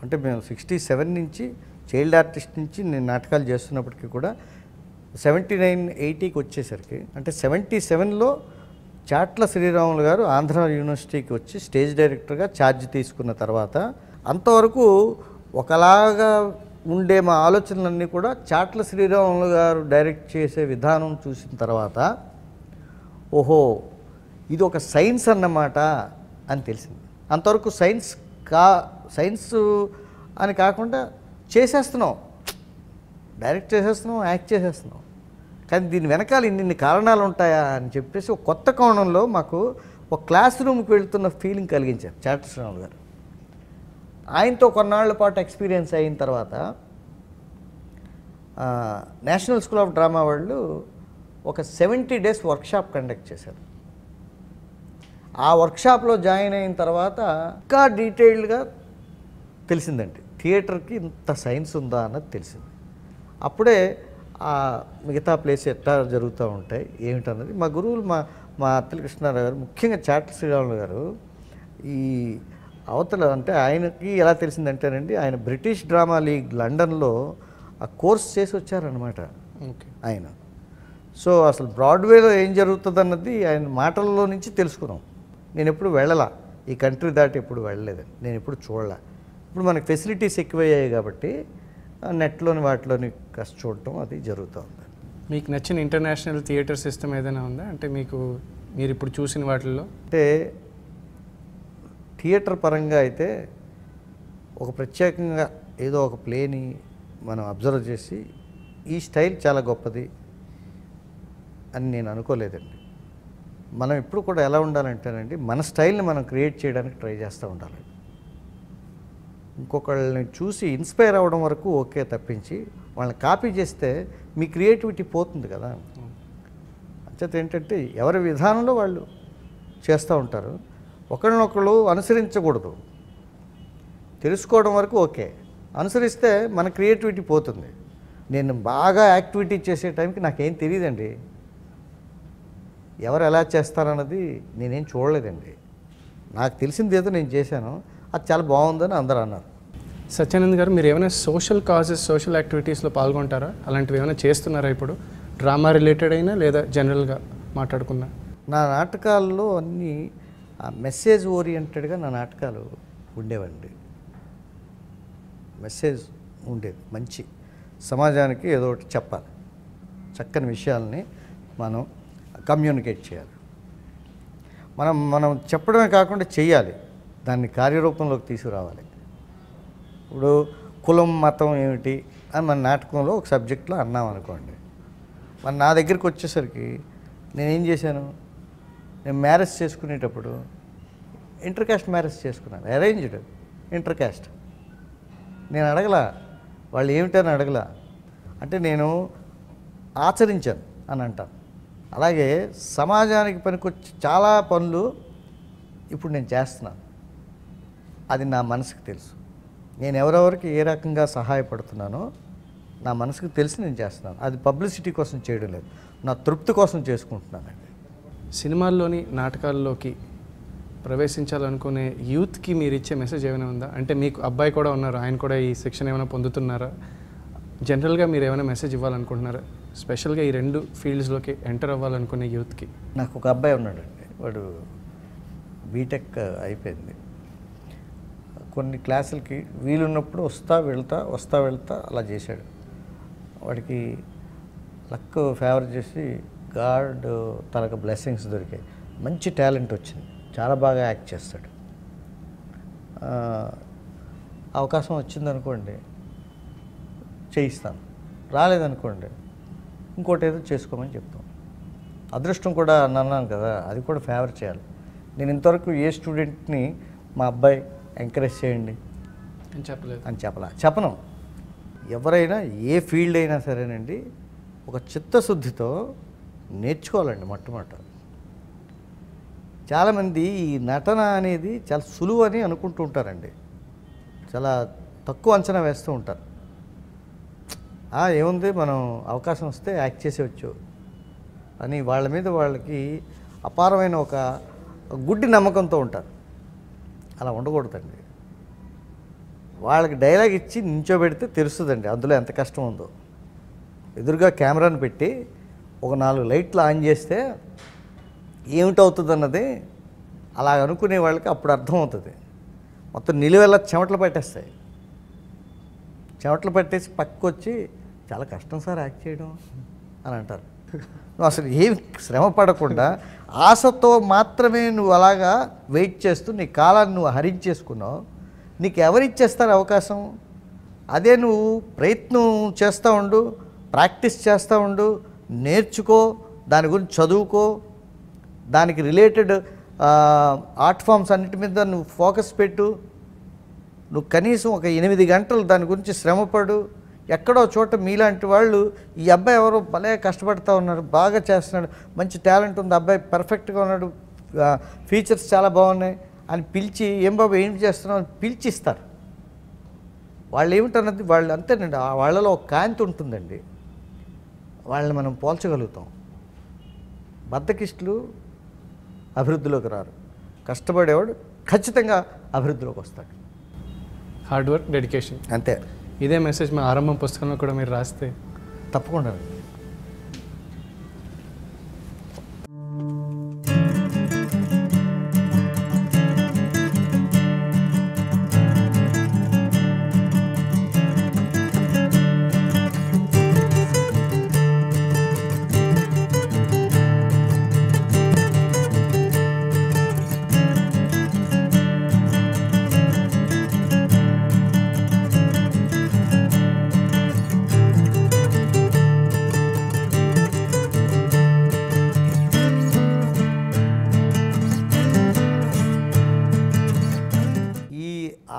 అంటే మేము 67 నుంచి చైల్డ్ ఆర్టిస్ట్ నుంచి నేను నాటకాలు చేస్తున్నప్పటికీ కూడా 79-80కి వచ్చేసరికి అంటే 77లో చాట్ల శ్రీరాములు గారు ఆంధ్ర యూనివర్సిటీకి వచ్చి స్టేజ్ డైరెక్టర్గా ఛార్జ్ తీసుకున్న తర్వాత అంతవరకు ఒకలాగా ఉండే మా ఆలోచనలన్నీ కూడా చాట్ల శ్రీరాములు గారు డైరెక్ట్ చేసే విధానం చూసిన తర్వాత ఓహో ఇది ఒక సైన్స్ అన్నమాట అని తెలిసింది. అంతవరకు సైన్స్ అని కాకుండా చేసేస్తున్నాం, డైరెక్ట్ చేసేస్తున్నాం, యాక్ట్ చేసేస్తున్నాం, కానీ దీని వెనకాల ఇన్ని కారణాలు ఉంటాయా అని చెప్పేసి ఒక కొత్త కోణంలో మాకు ఒక క్లాస్ రూమ్కి వెళ్తున్న ఫీలింగ్ కలిగించారు చాట్ల శ్రీరాములు గారు. ఆయనతో కొన్నాళ్ల పాటు ఎక్స్పీరియన్స్ అయిన తర్వాత నేషనల్ స్కూల్ ఆఫ్ డ్రామా వాళ్ళు ఒక 70 days వర్క్షాప్ కండక్ట్ చేశారు. ఆ వర్క్షాప్లో జాయిన్ అయిన తర్వాత ఇంకా డీటెయిల్డ్గా తెలిసిందండి థియేటర్కి ఇంత సైన్స్ ఉందా అన్నది తెలిసింది. అప్పుడే మిగతా ప్లేస్ ఎట్లా జరుగుతూ ఉంటాయి ఏమిటన్నది మా గురువులు మా అత్తల కృష్ణారావు గారు, ముఖ్యంగా చాట్ల శ్రీరాములు గారు ఈ అవతల అంటే ఆయనకి ఎలా తెలిసిందంటేనండి ఆయన బ్రిటిష్ డ్రామా లీగ్ లండన్లో ఆ కోర్స్ చేసి వచ్చారనమాట ఆయన. సో అసలు బ్రాడ్వేలో ఏం జరుగుతుంది అన్నది ఆయన మాటల్లో నుంచి తెలుసుకున్నాం. నేను ఎప్పుడు వెళ్ళలా, ఈ కంట్రీ దాటి ఎప్పుడు వెళ్ళలేదండి, నేను ఎప్పుడు చూడలే. ఇప్పుడు మనకి ఫెసిలిటీస్ ఎక్కువయ్యాయి కాబట్టి నెట్లోని వాటిలోని కాస్త చూడటం అది జరుగుతూ ఉంది. మీకు నచ్చిన ఇంటర్నేషనల్ థియేటర్ సిస్టమ్ ఏదైనా ఉందా? అంటే మీరు ఇప్పుడు చూసిన వాటిల్లో అంటే థియేటర్ పరంగా అయితే ఒక ప్రత్యేకంగా ఏదో ఒక ప్లేని మనం అబ్జర్వ్ చేసి ఈ స్టైల్ చాలా గొప్పది అని నేను అనుకోలేదండి. మనం ఎప్పుడు కూడా ఎలా ఉండాలంటేనండి మన స్టైల్ని మనం క్రియేట్ చేయడానికి ట్రై చేస్తూ ఉండాలి. ఇంకొకళ్ళని చూసి ఇన్స్పైర్ అవ్వడం వరకు ఓకే తప్పించి వాళ్ళని కాపీ చేస్తే మీ క్రియేటివిటీ పోతుంది కదా. అంచేత ఏంటంటే ఎవరి విధానంలో వాళ్ళు చేస్తూ ఉంటారు, ఒకరినొకరు అనుసరించకూడదు. తెలుసుకోవడం వరకు ఓకే, అనుసరిస్తే మన క్రియేటివిటీ పోతుంది. నేను బాగా యాక్టివిటీ చేసే టైంకి నాకేం తెలియదండి, ఎవరు ఎలా చేస్తారన్నది నేనేం చూడలేదండి. నాకు తెలిసింది ఏదో నేను చేశాను, అది చాలా బాగుందని అందరూ అన్నారు. సత్యానంద్ గారు, మీరు ఏమైనా సోషల్ కాజెస్, సోషల్ యాక్టివిటీస్లో పాల్గొంటారా? అలాంటివి ఏమైనా చేస్తున్నారా ఇప్పుడు? డ్రామా రిలేటెడ్ అయినా లేదా జనరల్గా మాట్లాడుకున్నా? నా నాటకాల్లో అన్నీ మెసేజ్ ఓరియంటెడ్గా నా నాటకాలు ఉండేవండి. మెసేజ్ ఉండేది, మంచి సమాజానికి ఏదో ఒకటి చెప్పాలి, చక్కని విషయాల్ని మనం కమ్యూనికేట్ చేయాలి. మనం చెప్పడమే కాకుండా చెయ్యాలి, దాన్ని కార్యరూపంలోకి తీసుకురావాలి. ఇప్పుడు కులం మతం ఏమిటి అని మన నాటకంలో ఒక సబ్జెక్ట్లో అన్నాం అనుకోండి, మరి నా దగ్గరికి వచ్చేసరికి నేనేం చేశాను, నేను మ్యారేజ్ చేసుకునేటప్పుడు ఇంటర్ క్యాస్ట్ మ్యారేజ్ చేసుకున్నాను, అరేంజ్డ్ ఇంటర్ క్యాస్ట్. నేను అడగలా, వాళ్ళు ఏమిటని అడగలా, అంటే నేను ఆచరించాను అని అంటాను. అలాగే సమాజానికి పనికొచ్చి చాలా పనులు ఇప్పుడు నేను చేస్తున్నాను, అది నా మనసుకు తెలుసు. నేను ఎవరెవరికి ఏ రకంగా సహాయపడుతున్నానో నా మనసుకు తెలిసి నేను చేస్తున్నాను. అది పబ్లిసిటీ కోసం చేయడం లేదు, నా తృప్తి కోసం చేసుకుంటున్నానండి. సినిమాల్లోని నాటకాల్లోకి ప్రవేశించాలనుకునే యూత్కి మీరు ఇచ్చే మెసేజ్ ఏమైనా ఉందా? అంటే మీకు అబ్బాయి కూడా ఉన్నారు, ఆయన కూడా ఈ శిక్షణ ఏమైనా పొందుతున్నారా? జనరల్గా మీరు ఏమైనా మెసేజ్ ఇవ్వాలనుకుంటున్నారా, స్పెషల్గా ఈ 2 ఫీల్డ్స్లోకి ఎంటర్ అవ్వాలనుకునే యూత్కి? నాకు ఒక అబ్బాయి ఉన్నాడండి, వాడు బీటెక్ అయిపోయింది. కొన్ని క్లాసులకి వీలున్నప్పుడు వస్తా వెళ్తా అలా చేశాడు. వాడికి లక్ ఫేవర్ చేసి గాడ్ తనకు బ్లెస్సింగ్స్ దొరికాయి, మంచి టాలెంట్ వచ్చింది, చాలా బాగా యాక్ట్ చేస్తాడు. అవకాశం వచ్చిందనుకోండి చేయిస్తాను, రాలేదనుకోండి ఇంకోటి ఏదో చేసుకోమని చెప్తాం. అదృష్టం కూడా అన్నాను కదా, అది కూడా ఫేవర్ చేయాలి. నేను ఇంతవరకు ఏ స్టూడెంట్ని మా అబ్బాయి ఎంకరేజ్ చేయండి అని చెప్పలేదు అని చెప్పను. ఎవరైనా ఏ ఫీల్డ్ అయినా సరేనండి ఒక చిత్తశుద్ధితో నేర్చుకోవాలండి మొట్టమొదట. చాలామంది ఈ నటన అనేది చాలా సులువు అని అనుకుంటూ ఉంటారండి, చాలా తక్కువ అంచనా వేస్తూ ఉంటారు. ఏముంది మనం అవకాశం వస్తే యాక్ట్ చేసేవచ్చు అని వాళ్ళ మీద వాళ్ళకి అపారమైన ఒక గుడ్డి నమ్మకంతో ఉంటారు. అలా ఉండకూడదండి. వాళ్ళకి డైలాగ్ ఇచ్చి నించోబెడితే తెలుస్తుందండి అందులో ఎంత కష్టం ఉందో. ఎదురుగా కెమెరాను పెట్టి ఒక 4 లైట్లు ఆన్ చేస్తే ఏమిటవుతుంది అన్నది అలా అనుకునే వాళ్ళకి అప్పుడు అర్థమవుతుంది. మొత్తం నిలువెల్ల చెమటలు పట్టేస్తాయి. చెమటలు పట్టేసి పక్కకు వచ్చి చాలా కష్టం సార్ యాక్ట్ చేయడం అని అంటారు. నువ్వు అసలు ఏమి శ్రమ పడకుండా ఆశతో మాత్రమే నువ్వు అలాగా వెయిట్ చేస్తూ నీ కాలాన్ని నువ్వు హరించేసుకున్నావు. నీకు ఎవరిచ్చేస్తారు అవకాశం? అదే నువ్వు ప్రయత్నం చేస్తూ ఉండు, ప్రాక్టీస్ చేస్తూ ఉండు, నేర్చుకో, దాని గురించి చదువుకో, దానికి రిలేటెడ్ ఆర్ట్ ఫామ్స్ అన్నిటి మీద నువ్వు ఫోకస్ పెట్టు. నువ్వు కనీసం ఒక 8 గంటలు దాని గురించి శ్రమపడు. ఎక్కడో చోట మీలాంటి వాళ్ళు ఈ అబ్బాయి ఎవరో భలే కష్టపడుతూ ఉన్నారు, బాగా చేస్తున్నాడు, మంచి టాలెంట్ ఉంది, అబ్బాయి పర్ఫెక్ట్గా ఉన్నాడు, ఫీచర్స్ చాలా బాగున్నాయి అని పిలిచి ఏం బాబు ఏం చేస్తున్నావు అని పిలిచిస్తారు. వాళ్ళు ఏమిటన్నది వాళ్ళు అంతేనండి, వాళ్ళలో ఒక కాంతి ఉంటుందండి, వాళ్ళని మనం పోల్చగలుగుతాం. బద్ధకిష్టులు అభివృద్ధిలోకి రారు, కష్టపడేవాడు ఖచ్చితంగా అభివృద్ధిలోకి వస్తాడు. హార్డ్ వర్క్, డెడికేషన్, అంతే. ఇదే మెసేజ్ మా ఆరంభం పుస్తకంలో కూడా మీరు రాస్తే తప్పకుండా.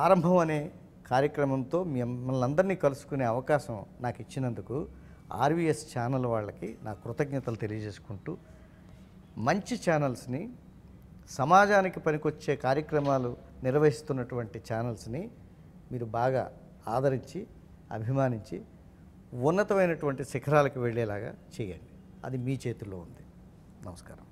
ఆరంభం అనే కార్యక్రమంతో మిమ్మల్ని అందరినీ కలుసుకునే అవకాశం నాకు ఇచ్చినందుకు ఆర్వీఎస్ ఛానల్ వాళ్ళకి నా కృతజ్ఞతలు తెలియజేసుకుంటూ, మంచి ఛానల్స్ని, సమాజానికి పనికొచ్చే కార్యక్రమాలు నిర్వహిస్తున్నటువంటి ఛానల్స్ని మీరు బాగా ఆదరించి, అభిమానించి ఉన్నతమైనటువంటి శిఖరాలకు వెళ్ళేలాగా చేయండి. అది మీ చేతుల్లో ఉంది. నమస్కారం.